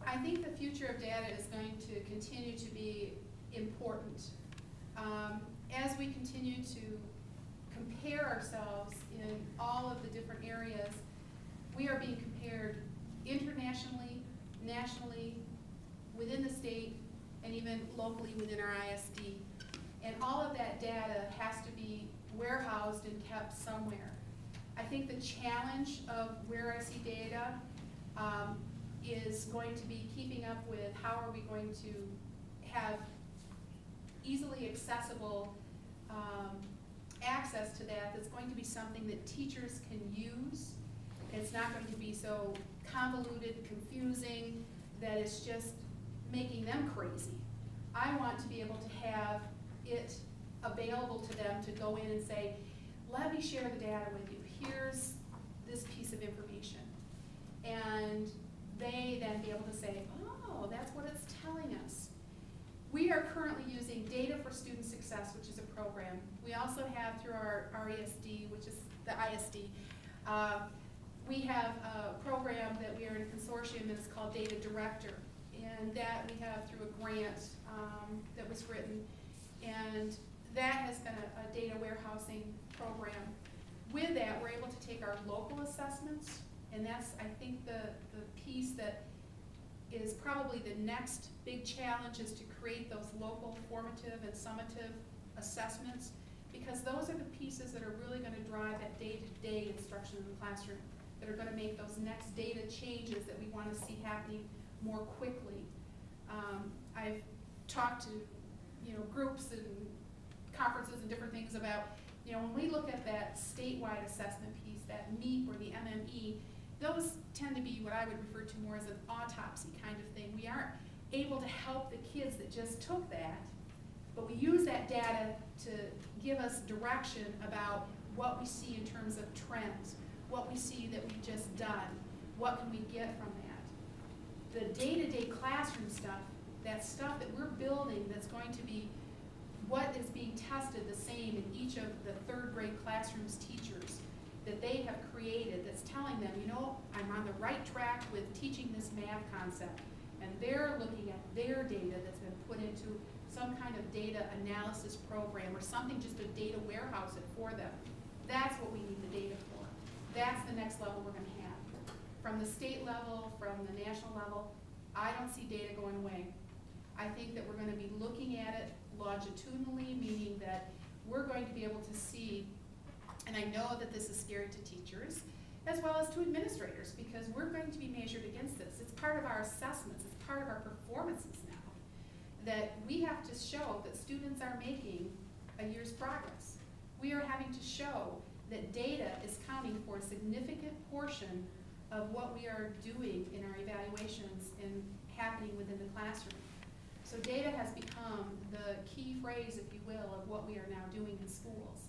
Speaker 1: I think the future of data is going to continue to be important. As we continue to compare ourselves in all of the different areas, we are being compared internationally, nationally, within the state, and even locally within our ISD. And all of that data has to be warehoused and kept somewhere. I think the challenge of where I see data is going to be keeping up with how are we going to have easily accessible access to that. That's going to be something that teachers can use. It's not going to be so convoluted, confusing, that it's just making them crazy. I want to be able to have it available to them to go in and say, let me share the data with you. Here's this piece of information. And they then be able to say, oh, that's what it's telling us. We are currently using Data for Student Success, which is a program. We also have through our ESD, which is the ISD, we have a program that we are in a consortium, and it's called Data Director. And that we have through a grant that was written. And that has been a data warehousing program. With that, we're able to take our local assessments, and that's, I think, the piece that is probably the next big challenge, is to create those local formative and summative assessments, because those are the pieces that are really going to drive that day-to-day instruction in the classroom, that are going to make those next data changes that we want to see happening more quickly. I've talked to groups and conferences and different things about, when we look at that statewide assessment piece, that MEEP or the MME, those tend to be what I would refer to more as an autopsy kind of thing. We aren't able to help the kids that just took that, but we use that data to give us direction about what we see in terms of trends, what we see that we've just done, what can we get from that. The day-to-day classroom stuff, that stuff that we're building that's going to be what is being tested the same in each of the third grade classrooms teachers that they have created, that's telling them, I'm on the right track with teaching this math concept. And they're looking at their data that's been put into some kind of data analysis program or something, just to data warehouse it for them. That's what we need the data for. That's the next level we're going to have. From the state level, from the national level, I don't see data going away. I think that we're going to be looking at it longitudinally, meaning that we're going to be able to see, and I know that this is scary to teachers as well as to administrators, because we're going to be measured against this. It's part of our assessments, it's part of our performances now, that we have to show that students are making a year's progress. We are having to show that data is counting for a significant portion of what we are doing in our evaluations and happening within the classroom. So data has become the key phrase, if you will, of what we are now doing in schools.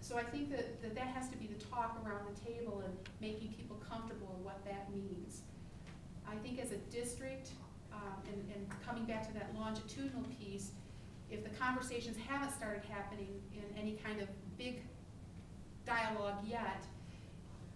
Speaker 1: So I think that has to be the talk around the table and making people comfortable in what that means. I think as a district, and coming back to that longitudinal piece, if the conversations haven't started happening in any kind of big dialogue yet,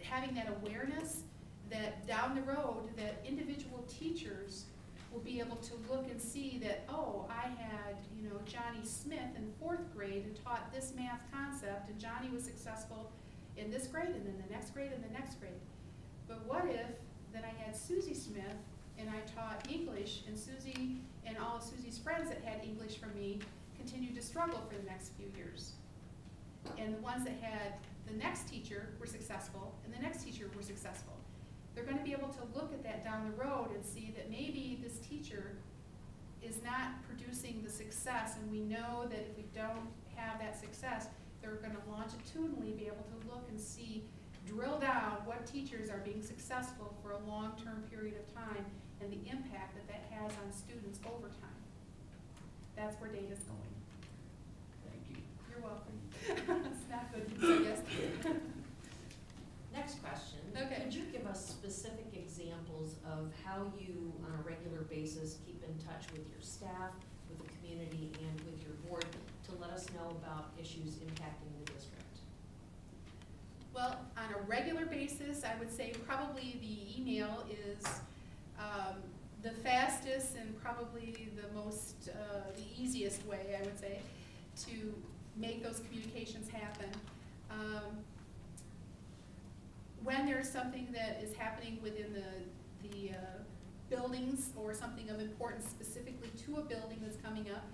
Speaker 1: having that awareness that down the road that individual teachers will be able to look and see that, oh, I had, Johnny Smith in 4th grade and taught this math concept, and Johnny was successful in this grade, and then the next grade, and the next grade. But what if then I had Susie Smith, and I taught English, and Susie and all of Susie's friends that had English from me continued to struggle for the next few years. And the ones that had the next teacher were successful, and the next teacher were successful. They're going to be able to look at that down the road and see that maybe this teacher is not producing the success, and we know that if we don't have that success, they're going to longitudinally be able to look and see, drill down what teachers are being successful for a long-term period of time and the impact that that has on students over time. That's where data's going.
Speaker 5: Thank you.
Speaker 1: You're welcome. It's not good to say yes.
Speaker 2: Next question.
Speaker 1: Okay.
Speaker 2: Could you give us specific examples of how you, on a regular basis, keep in touch with your staff, with the community, and with your board to let us know about issues impacting the district?
Speaker 1: Well, on a regular basis, I would say probably the email is the fastest and probably the most, the easiest way, I would say, to make those communications happen. When there's something that is happening within the buildings or something of importance specifically to a building that's coming up,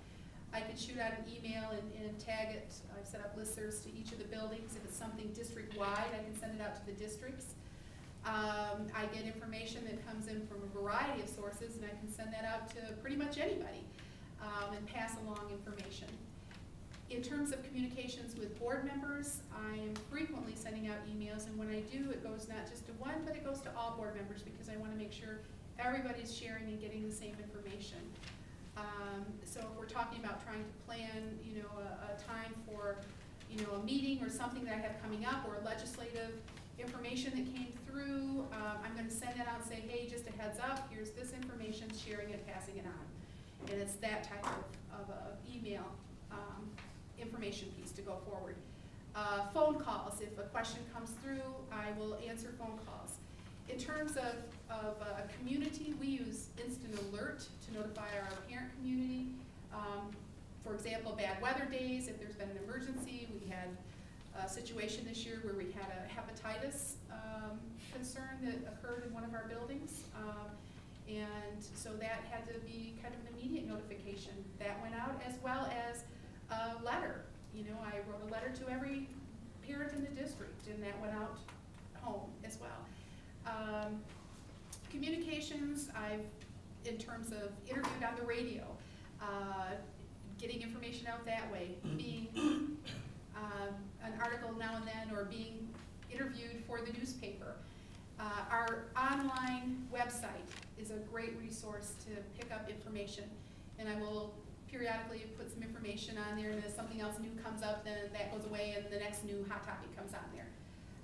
Speaker 1: I can shoot out an email and tag it. I've set up listservs to each of the buildings. If it's something district-wide, I can send it out to the districts. I get information that comes in from a variety of sources, and I can send that out to pretty much anybody and pass along information. In terms of communications with board members, I am frequently sending out emails, and when I do, it goes not just to one, but it goes to all board members because I want to make sure everybody's sharing and getting the same information. So if we're talking about trying to plan, a time for, a meeting or something that I have coming up, or legislative information that came through, I'm going to send that out and say, hey, just a heads up, here's this information, sharing it, passing it on. And it's that type of email information piece to go forward. Phone calls, if a question comes through, I will answer phone calls. In terms of community, we use Instant Alert to notify our parent community. For example, bad weather days, if there's been an emergency. We had a situation this year where we had a hepatitis concern that occurred in one of our buildings. And so that had to be kind of an immediate notification. That went out, as well as a letter. I wrote a letter to every parent in the district, and that went out home as well. Communications, in terms of interviewed on the radio, getting information out that way, being an article now and then, or being interviewed for the newspaper. Our online website is a great resource to pick up information, and I will periodically put some information on there, and if something else new comes up, then that goes away and the next new hot topic comes on there.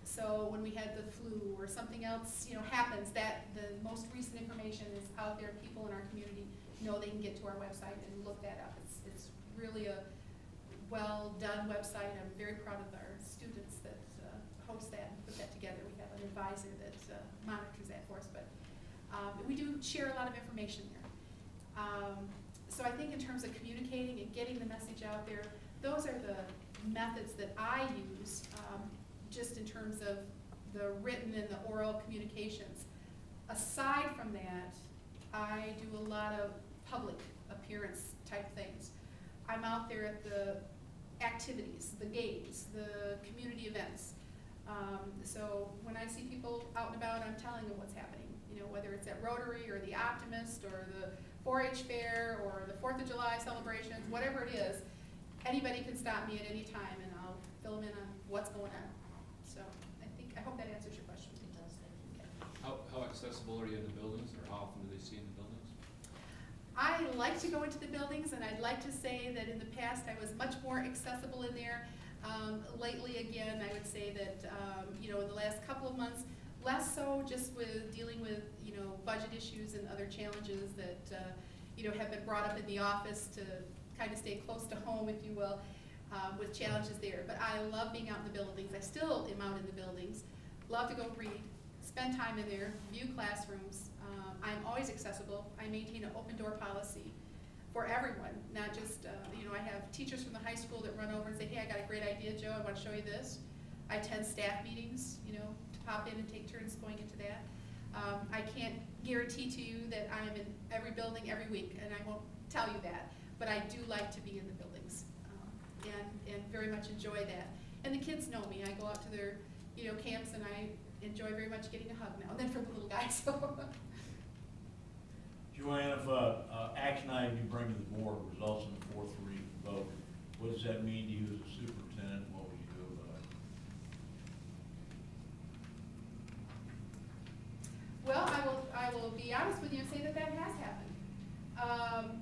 Speaker 1: So when we had the flu or something else, happens, that the most recent information is out there. People in our community know they can get to our website and look that up. It's really a well-done website. I'm very proud of our students that host that and put that together. We have an advisor that monitors that for us, but we do share a lot of information there. So I think in terms of communicating and getting the message out there, those are the methods that I use, just in terms of the written and the oral communications. Aside from that, I do a lot of public appearance type things. I'm out there at the activities, the games, the community events. So when I see people out and about, I'm telling them what's happening. Whether it's at Rotary or the Optimist or the 4-H fair or the 4th of July celebrations, whatever it is, anybody can stop me at any time and I'll fill them in on what's going on. So I hope that answers your question.
Speaker 2: It does, thank you.
Speaker 7: How accessible are you in the buildings, or how often do they see you in the buildings?
Speaker 1: I like to go into the buildings, and I'd like to say that in the past I was much more accessible in there. Lately, again, I would say that, in the last couple of months, less so, just with dealing with, budget issues and other challenges that, have been brought up in the office to kind of stay close to home, if you will, with challenges there. But I love being out in the buildings. I still am out in the buildings. Love to go read, spend time in there, view classrooms. I'm always accessible. I maintain an open door policy for everyone, not just, I have teachers from the high school that run over and say, hey, I got a great idea, Joe, I want to show you this. I attend staff meetings, to pop in and take turns going into that. I can't guarantee to you that I'm in every building every week, and I won't tell you that, but I do like to be in the buildings, and very much enjoy that. And the kids know me. I go out to their, camps, and I enjoy very much getting a hug now and then from the little guys.
Speaker 6: Joann, if action item you bring to the board results in a 4-3 vote, what does that mean to you as a superintendent, and what would you do about it?
Speaker 1: Well, I will be honest with you and say that has happened.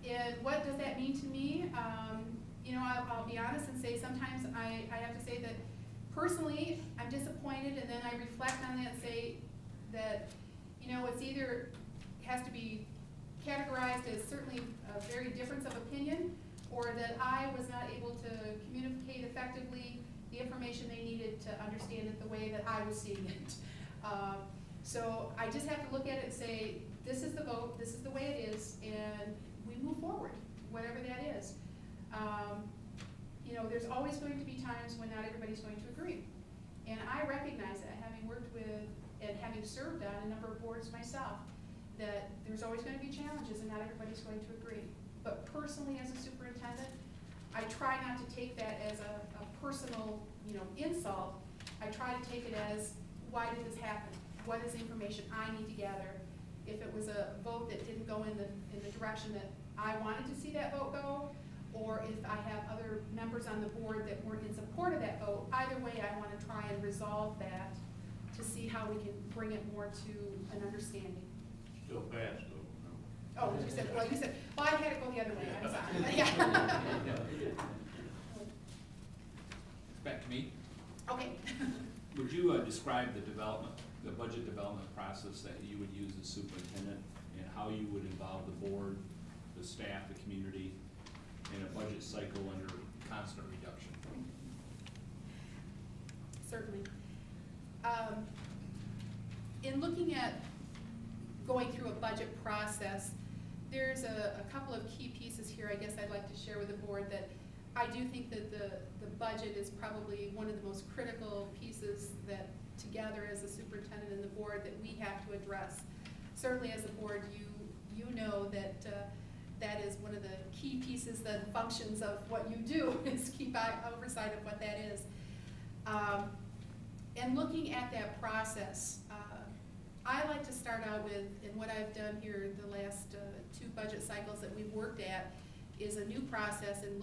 Speaker 1: And what does that mean to me? I'll be honest and say sometimes I have to say that personally I'm disappointed, and then I reflect on that and say that, it's either has to be categorized as certainly a very difference of opinion, or that I was not able to communicate effectively the information they needed to understand it the way that I was seeing it. So I just have to look at it and say, this is the vote, this is the way it is, and we move forward, whatever that is. There's always going to be times when not everybody's going to agree. And I recognize that, having worked with and having served on a number of boards myself, that there's always gonna be challenges and not everybody's going to agree. But personally, as a superintendent, I try not to take that as a personal, insult. I try to take it as, why did this happen? What is the information I need to gather? If it was a vote that didn't go in the direction that I wanted to see that vote go, or if I have other members on the board that weren't in support of that vote, either way, I want to try and resolve that to see how we can bring it more to an understanding.
Speaker 6: Still passed though.
Speaker 1: Oh, you said, well, I had it go the other way, I'm sorry. Yeah.
Speaker 7: Back to me.
Speaker 1: Okay.
Speaker 7: Would you describe the budget development process that you would use as superintendent, and how you would involve the board, the staff, the community, in a budget cycle under constant reduction?
Speaker 1: Certainly. In looking at going through a budget process, there's a couple of key pieces here I guess I'd like to share with the board that I do think that the budget is probably one of the most critical pieces that together as a superintendent and the board that we have to address. Certainly as a board, you know that that is one of the key pieces, the functions of what you do is keep oversight of what that is. And looking at that process, I like to start out with, and what I've done here the last 2 budget cycles that we've worked at, is a new process and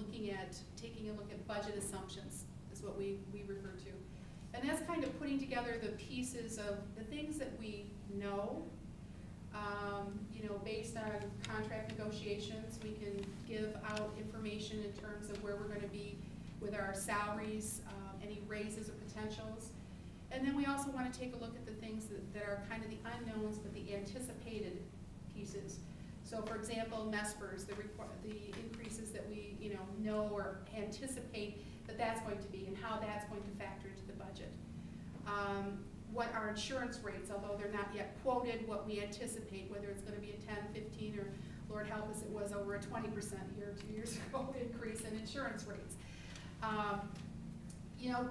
Speaker 1: taking a look at budget assumptions, is what we refer to. And that's kind of putting together the pieces of the things that we know, based on contract negotiations. We can give out information in terms of where we're going to be with our salaries, any raises or potentials. And then we also want to take a look at the things that are kind of the unknowns, but the anticipated pieces. So for example, MESPERS, the increases that we know or anticipate that's going to be and how that's going to factor into the budget. What our insurance rates, although they're not yet quoted, what we anticipate, whether it's going to be a 10, 15, or Lord help us, it was over a 20% year 2 years ago increase in insurance rates.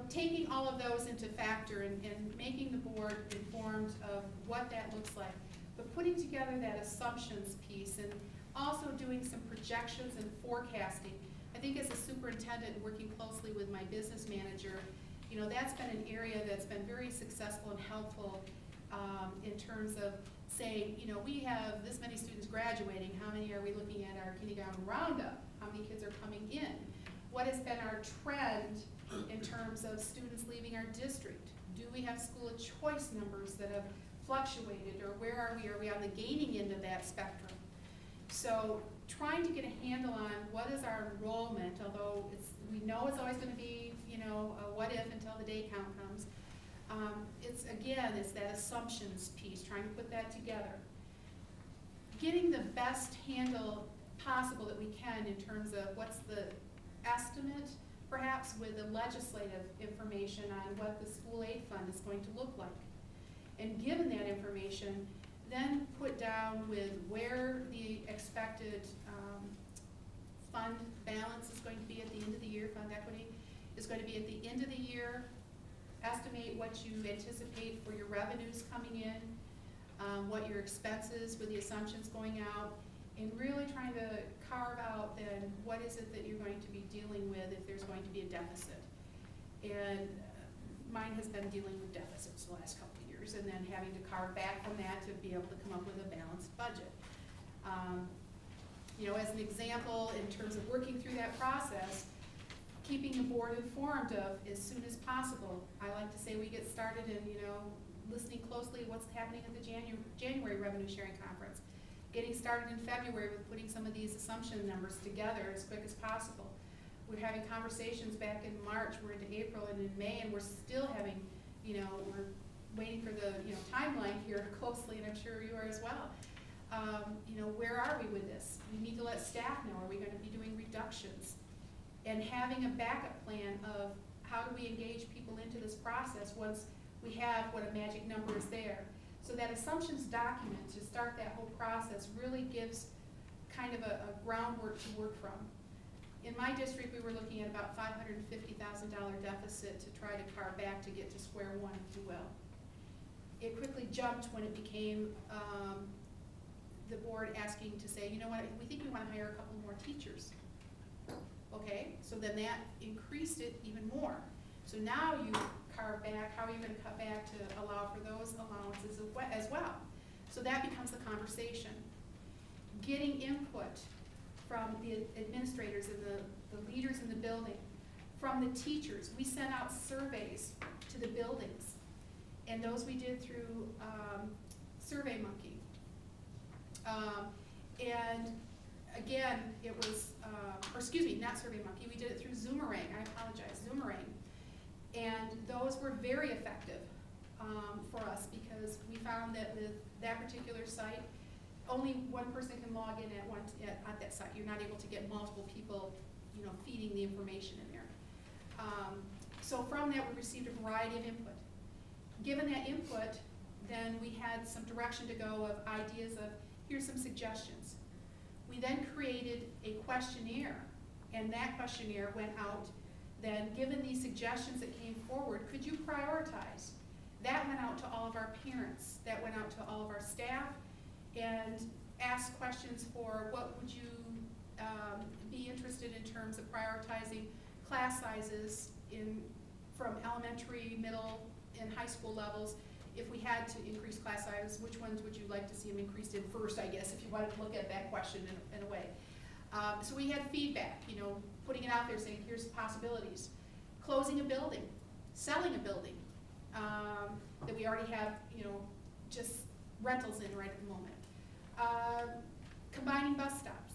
Speaker 1: Taking all of those into factor and making the board informed of what that looks like, but putting together that assumptions piece and also doing some projections and forecasting. I think as a superintendent, working closely with my business manager, that's been an area that's been very successful and helpful in terms of saying, we have this many students graduating, how many are we looking at our kindergarten roundup? How many kids are coming in? What has been our trend in terms of students leaving our district? Do we have school of choice numbers that have fluctuated, or where are we? Are we on the gaining end of that spectrum? So trying to get a handle on what is our enrollment, although we know it's always going to be, a what if until the day count comes. It's that assumptions piece, trying to put that together. Getting the best handle possible that we can in terms of what's the estimate, perhaps with the legislative information on what the school aid fund is going to look like. And given that information, then put down with where the expected fund balance is going to be at the end of the year, fund equity is going to be at the end of the year, estimate what you anticipate for your revenues coming in, what your expenses with the assumptions going out, and really trying to carve out then what is it that you're going to be dealing with if there's going to be a deficit. And mine has been dealing with deficits the last couple of years, and then having to carve back from that to be able to come up with a balanced budget. As an example, in terms of working through that process, keeping the board informed of as soon as possible. I like to say we get started in, listening closely at what's happening at the January revenue sharing conference. Getting started in February with putting some of these assumption numbers together as quick as possible. We're having conversations back in March, we're into April and in May, and we're still having, we're waiting for the, timeline here closely, and I'm sure you are as well. Where are we with this? We need to let staff know, are we going to be doing reductions? And having a backup plan of how do we engage people into this process once we have what a magic number is there. So that assumptions document to start that whole process really gives kind of a groundwork to work from. In my district, we were looking at about $550,000 deficit to try to carve back to get to square one, if you will. It quickly jumped when it became the board asking to say, you know what, we think we want to hire a couple more teachers. Okay, so then that increased it even more. So now you carve back, how are you going to cut back to allow for those allowances as well? So that becomes the conversation. Getting input from the administrators and the leaders in the building, from the teachers. We sent out surveys to the buildings, and those we did through SurveyMonkey. And again, it was, or excuse me, not SurveyMonkey, we did it through Zoomerang, I apologize, Zoomerang. And those were very effective for us, because we found that with that particular site, only one person can log in at that site. You're not able to get multiple people, you know, feeding the information in there. So from that, we received a variety of input. Given that input, then we had some direction to go of ideas of, here's some suggestions. We then created a questionnaire, and that questionnaire went out. Then, given these suggestions that came forward, could you prioritize? That went out to all of our parents, that went out to all of our staff, and asked questions for what would you be interested in terms of prioritizing class sizes from elementary, middle, and high school levels. If we had to increase class sizes, which ones would you like to see them increased in first, I guess, if you wanted to look at that question in a way. So we had feedback, you know, putting it out there saying, here's possibilities. Closing a building, selling a building that we already have, you know, just rentals in right at the moment. Combining bus stops,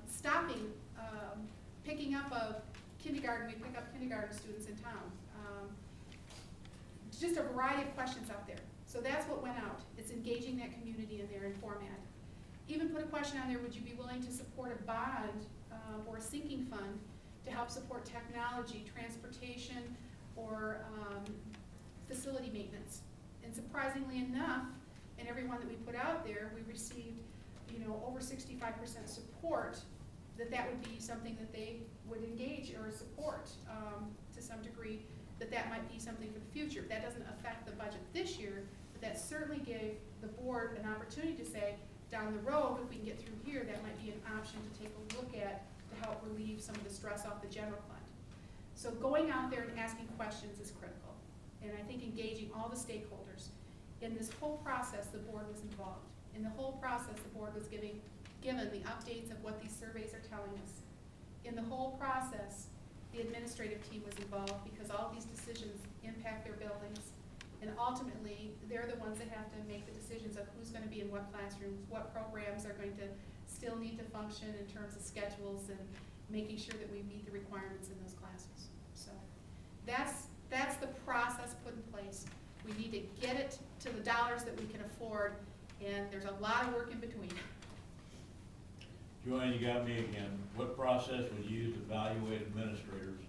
Speaker 1: stopping, picking up of kindergarten, we pick up kindergarten students in town. Just a variety of questions out there. So that's what went out. It's engaging that community in there in format. Even put a question on there, would you be willing to support a bond or a sinking fund to help support technology, transportation, or facility maintenance? And surprisingly enough, in every one that we put out there, we received, you know, over 65% support that would be something that they would engage or support to some degree, that might be something for the future. That doesn't affect the budget this year, but that certainly gave the board an opportunity to say, down the road, if we can get through here, that might be an option to take a look at to help relieve some of the stress off the general fund. So going out there and asking questions is critical. And I think engaging all the stakeholders. In this whole process, the board was involved. In the whole process, the board was given the updates of what these surveys are telling us. In the whole process, the administrative team was involved, because all these decisions impact their buildings. And ultimately, they're the ones that have to make the decisions of who's going to be in what classrooms, what programs are going to still need to function in terms of schedules, and making sure that we meet the requirements in those classes. So that's the process put in place. We need to get it to the dollars that we can afford, and there's a lot of work in between.
Speaker 6: Joann, you got me again. What process would you use to evaluate administrators,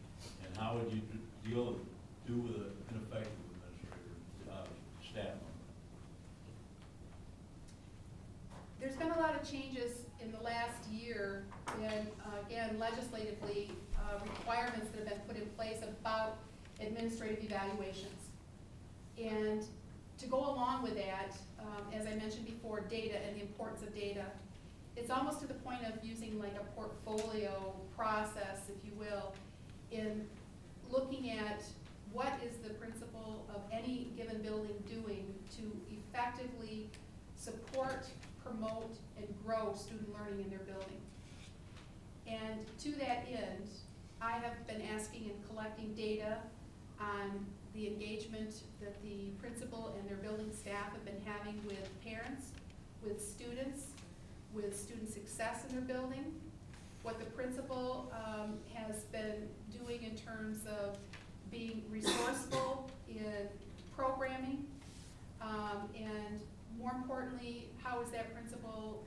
Speaker 6: and how would you do with an ineffective administrator, staff member?
Speaker 1: There's been a lot of changes in the last year, and again, legislatively, requirements that have been put in place about administrative evaluations. And to go along with that, as I mentioned before, data and the importance of data. It's almost to the point of using like a portfolio process, if you will, in looking at what is the principal of any given building doing to effectively support, promote, and grow student learning in their building. And to that end, I have been asking and collecting data on the engagement that the principal and their building staff have been having with parents, with student success in their building, what the principal has been doing in terms of being resourceful in programming, and more importantly, how is that principal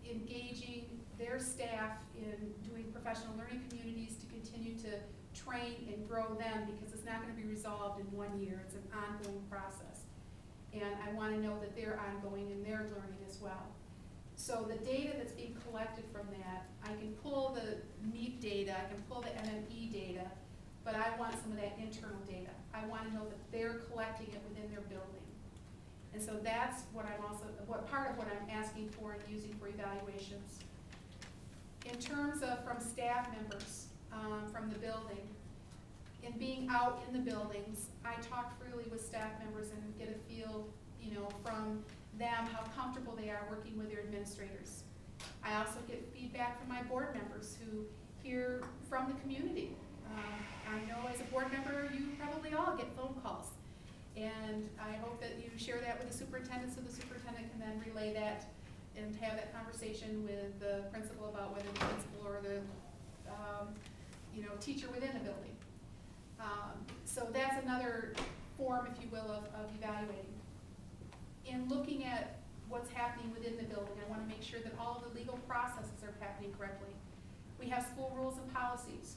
Speaker 1: engaging their staff in doing professional learning communities to continue to train and grow them, because it's not going to be resolved in 1 year. It's an ongoing process. And I want to know that they're ongoing in their learning as well. So the data that's being collected from that, I can pull the MEEP data, I can pull the MME data, but I want some of that internal data. I want to know that they're collecting it within their building. And so that's what part of what I'm asking for and using for evaluations. In terms of from staff members, from the building, in being out in the buildings, I talk freely with staff members and get a feel, from them how comfortable they are working with their administrators. I also get feedback from my board members who hear from the community. I know as a board member, you probably all get phone calls. And I hope that you share that with the superintendent so the superintendent can then relay that and have that conversation with the principal about whether the principal or the teacher within the building. So that's another form, if you will, of evaluating. In looking at what's happening within the building, I want to make sure that all the legal processes are happening correctly. We have school rules and policies,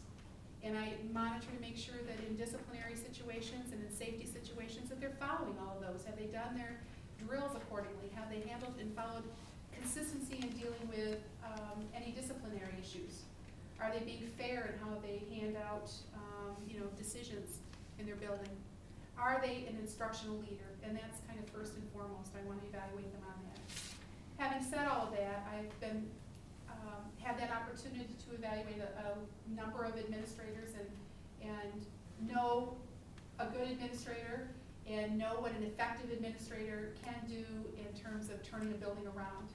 Speaker 1: and I monitor to make sure that in disciplinary situations and in safety situations that they're following all of those. Have they done their drills accordingly? Have they handled and followed consistency in dealing with any disciplinary issues? Are they being fair in how they hand out decisions in their building? Are they an instructional leader? And that's kind of first and foremost. I want to evaluate them on that. Having said all of that, I've been had that opportunity to evaluate a number of administrators and know a good administrator and know what an effective administrator can do in terms of turning a building around.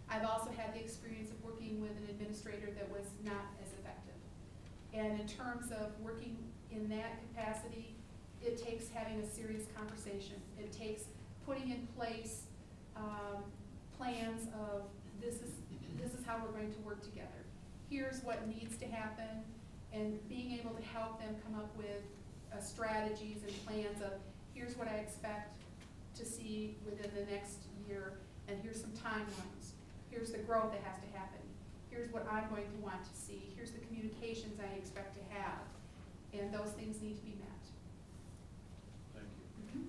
Speaker 1: I've also had the experience of working with an administrator that was not as effective. And in terms of working in that capacity, it takes having a serious conversation. It takes putting in place plans of this is how we're going to work together. Here's what needs to happen, and being able to help them come up with strategies and plans of here's what I expect to see within the next year, and here's some timelines. Here's the growth that has to happen. Here's what I'm going to want to see. Here's the communications I expect to have, and those things need to be met.
Speaker 7: Thank you.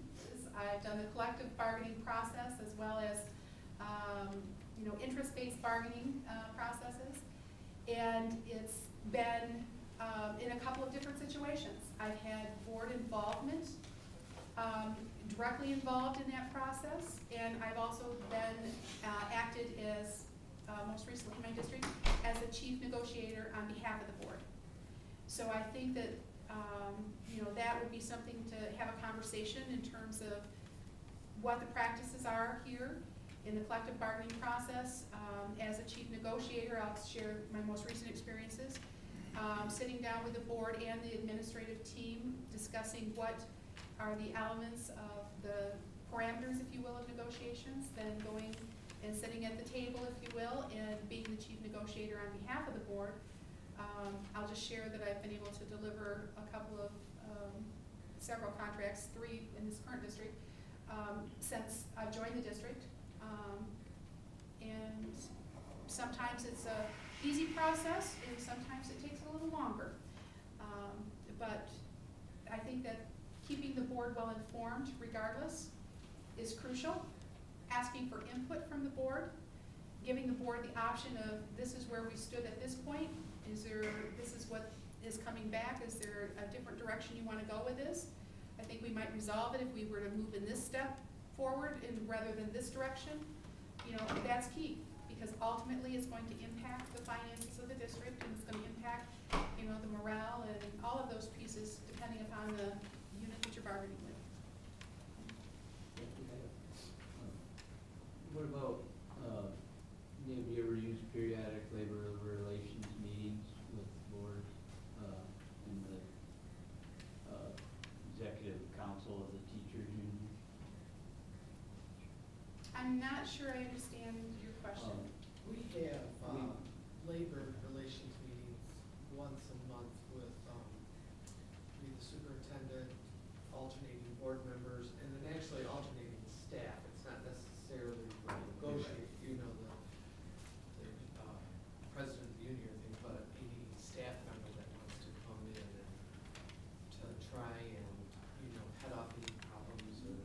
Speaker 1: I've done the collective bargaining process as well as interest-based bargaining processes, and it's been in a couple of different situations. I've had board involvement, directly involved in that process, and I've also been acted as, most recently in my district, as the chief negotiator on behalf of the board. So I think that that would be something to have a conversation in terms of what the practices are here in the collective bargaining process. As a chief negotiator, I'll share my most recent experiences. Sitting down with the board and the administrative team, discussing what are the elements of the parameters, if you will, of negotiations, then going and sitting at the table, if you will, and being the chief negotiator on behalf of the board. I'll just share that I've been able to deliver a couple of several contracts, 3 in this current district, since I've joined the district. And sometimes it's a easy process, and sometimes it takes a little longer. But I think that keeping the board well informed regardless is crucial. Asking for input from the board, giving the board the option of this is where we stood at this point. This is what is coming back. Is there a different direction you want to go with this? I think we might resolve it if we were to move in this step forward rather than this direction. That's key, because ultimately it's going to impact the finances of the district, and it's going to impact, the morale and all of those pieces depending upon the unit that you're bargaining with.
Speaker 5: What about, have you ever used periodic labor relations meetings with boards and the executive council of the teachers union?
Speaker 1: I'm not sure I understand your question.
Speaker 8: We have labor relations meetings once a month with the superintendent, alternating board members, and then actually alternating staff. It's not necessarily negotiate, the president of the union or thing, but any staff member that wants to come in and to try and, head off any problems or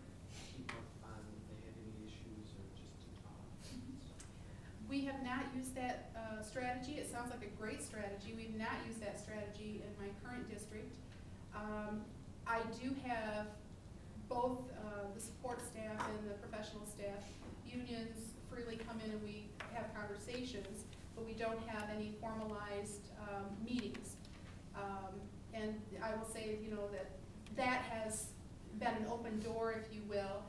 Speaker 8: keep up on if they have any issues or just to talk.
Speaker 1: We have not used that strategy. It sounds like a great strategy. We've not used that strategy in my current district. I do have both the support staff and the professional staff unions freely come in and we have conversations, but we don't have any formalized meetings. And I will say, you know, that has been an open door, if you will.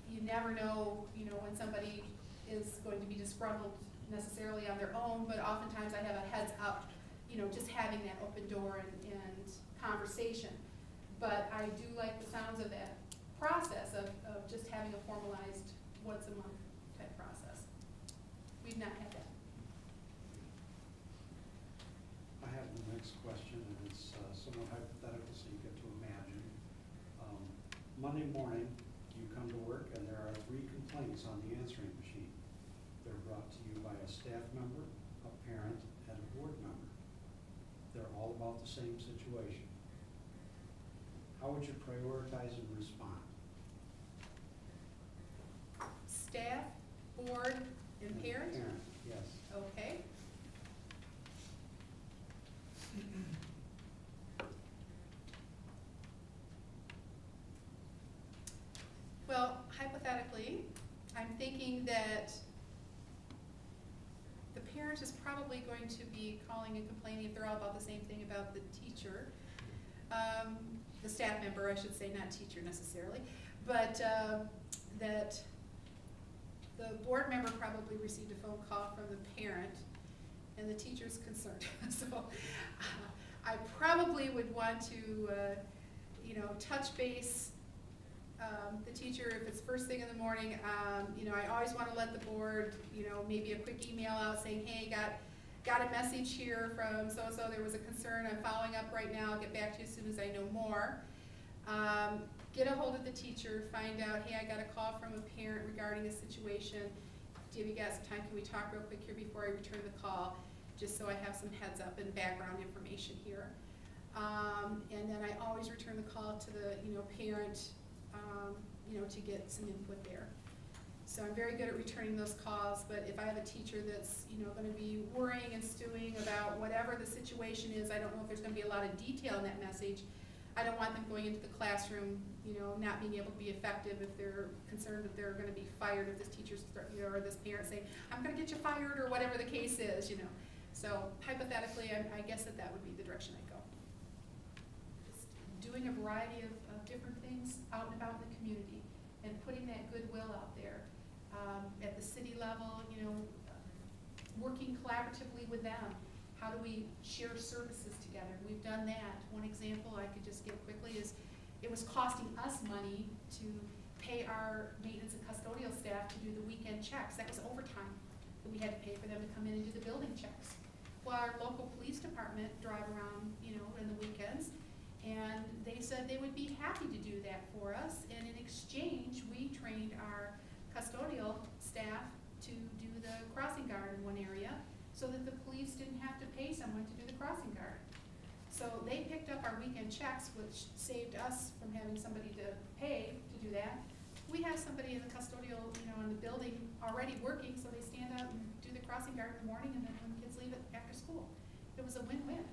Speaker 1: You never know, you know, when somebody is going to be disgruntled necessarily on their own, but oftentimes I have a heads up, you know, just having that open door and conversation. But I do like the sounds of that process of just having a formalized once a month type process. We've not had that.
Speaker 4: I have the next question, and it's somewhat hypothetical, so you get to imagine. Monday morning, you come to work, and there are 3 complaints on the answering machine. They're brought to you by a staff member, a parent, and a board member. They're all about the same situation. How would you prioritize and respond?
Speaker 1: Staff, board, and parent?
Speaker 4: Parent, yes.
Speaker 1: Okay. Well, hypothetically, I'm thinking that the parent is probably going to be calling and complaining if they're all about the same thing about the teacher. The staff member, I should say, not teacher necessarily, but that the board member probably received a phone call from the parent and the teacher's concerned. So I probably would want to, you know, touch base the teacher if it's first thing in the morning. You know, I always want to let the board, you know, maybe a quick email out saying, hey, got a message here from so-and-so, there was a concern, I'm following up right now, I'll get back to you as soon as I know more. Get a hold of the teacher, find out, hey, I got a call from a parent regarding a situation. Do you got some time? Can we talk real quick here before I return the call? Just so I have some heads up and background information here. And then I always return the call to the, you know, parent, you know, to get some input there. So I'm very good at returning those calls, but if I have a teacher that's, you know, going to be worrying and stewing about whatever the situation is, I don't know if there's going to be a lot of detail in that message. I don't want them going into the classroom, you know, not being able to be effective if they're concerned that they're going to be fired if this teacher's, you know, or this parent saying, I'm going to get you fired, or whatever the case is, you know. So hypothetically, I guess that would be the direction I'd go. Just doing a variety of different things out and about in the community and putting that goodwill out there. At the city level, you know, working collaboratively with them. How do we share services together? We've done that. One example I could just give quickly is it was costing us money to pay our maintenance and custodial staff to do the weekend checks. That was overtime that we had to pay for them to come in and do the building checks. Well, our local police department drive around, you know, in the weekends, and they said they would be happy to do that for us. And in exchange, we trained our custodial staff to do the crossing guard in one area so that the police didn't have to pay someone to do the crossing guard. So they picked up our weekend checks, which saved us from having somebody to pay to do that. We have somebody in the custodial, you know, in the building already working, so they stand out and do the crossing guard in the morning, and then when kids leave it after school. It was a win-win.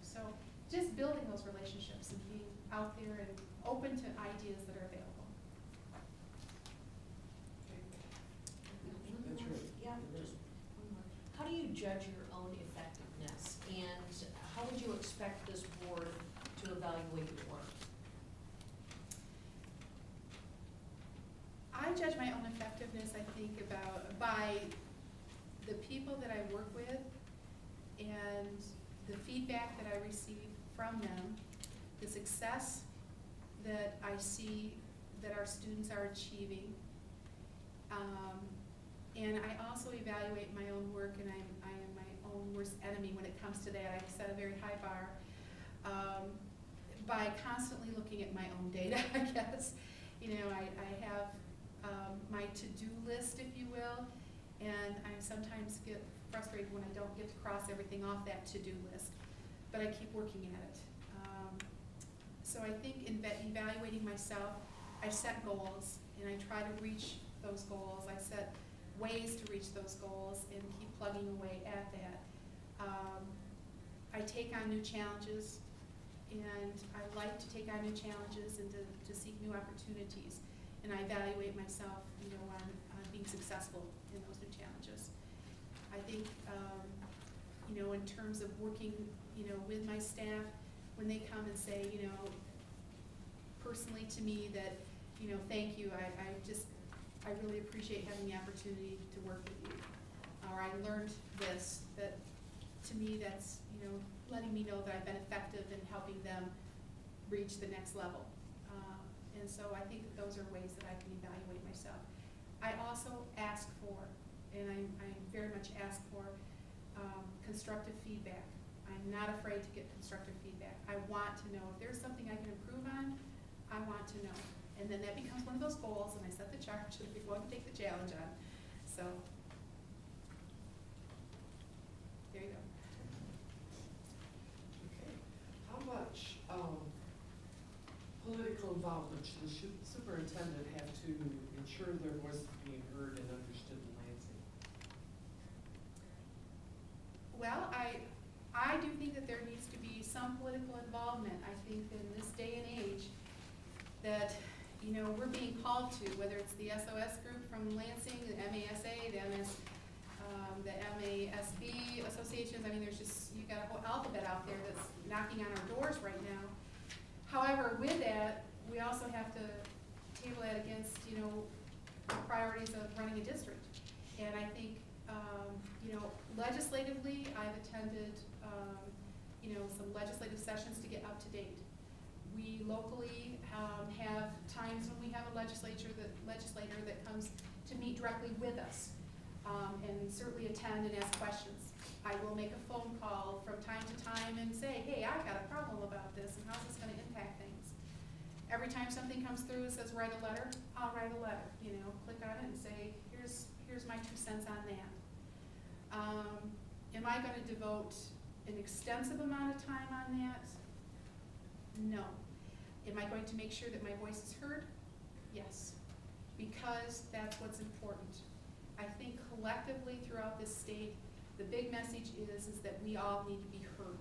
Speaker 1: So just building those relationships and being out there and open to ideas that are available.
Speaker 8: That's right.
Speaker 2: Yeah, just one more. How do you judge your own effectiveness, and how would you expect this board to evaluate your work?
Speaker 1: I judge my own effectiveness, I think, by the people that I work with and the feedback that I receive from them, the success that I see that our students are achieving. And I also evaluate my own work, and I am my own worst enemy when it comes to that. I set a very high bar by constantly looking at my own data, I guess. You know, I have my to-do list, if you will, and I sometimes get frustrated when I don't get to cross everything off that to-do list, but I keep working at it. So I think in evaluating myself, I set goals, and I try to reach those goals. I set ways to reach those goals and keep plugging away at that. I take on new challenges, and I like to take on new challenges and to seek new opportunities. And I evaluate myself, on being successful in those new challenges. I think, in terms of working, with my staff, when they come and say, personally to me that, thank you, I really appreciate having the opportunity to work with you. Or I learned this, that to me that's, letting me know that I've been effective in helping them reach the next level. And so I think that those are ways that I can evaluate myself. I also ask for, and I very much ask for, constructive feedback. I'm not afraid to get constructive feedback. I want to know if there's something I can improve on, I want to know. And then that becomes one of those goals, and I set the charge and people want to take the challenge on. So, there you go.
Speaker 8: Okay. How much political involvement should the superintendent have to ensure their voice is being heard and understood in Lansing?
Speaker 1: Well, I do think that there needs to be some political involvement. I think that in this day and age that, we're being called to, whether it's the SOS group from Lansing, the MASA, the MASB associations. I mean, you got a whole alphabet out there that's knocking on our doors right now. However, with that, we also have to table that against, the priorities of running a district. And I think, legislatively, I've attended, some legislative sessions to get up to date. We locally have times when we have a legislator that comes to meet directly with us, and certainly attend and ask questions. I will make a phone call from time to time and say, hey, I've got a problem about this, and how's this going to impact things? Every time something comes through and says write a letter, I'll write a letter. Click on it and say, here's my 2 cents on that. Am I going to devote an extensive amount of time on that? No. Am I going to make sure that my voice is heard? Yes, because that's what's important. I think collectively throughout this state, the big message is that we all need to be heard.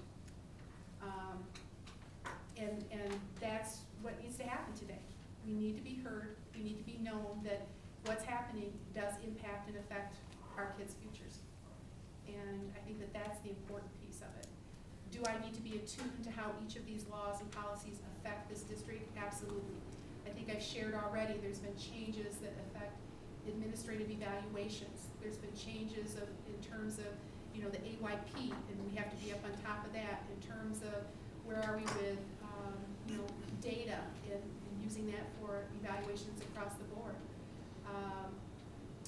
Speaker 1: And that's what needs to happen today. We need to be heard. We need to be known that what's happening does impact and affect our kids' futures. And I think that that's the important piece of it. Do I need to be attuned to how each of these laws and policies affect this district? Absolutely. I think I've shared already, there's been changes that affect administrative evaluations. There's been changes in terms of, the AYP, and we have to be up on top of that in terms of where are we with, data and using that for evaluations across the board.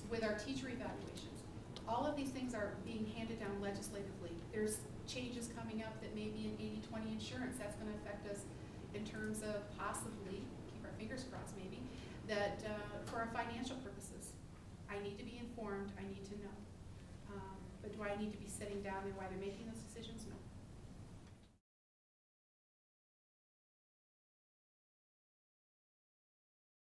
Speaker 1: With our teacher evaluations, all of these things are being handed down legislatively. There's changes coming up that may be in 80-20 insurance. That's going to affect us in terms of possibly, keep our fingers crossed maybe, that for our financial purposes, I need to be informed, I need to know. But do I need to be sitting down there while they're making those decisions? No.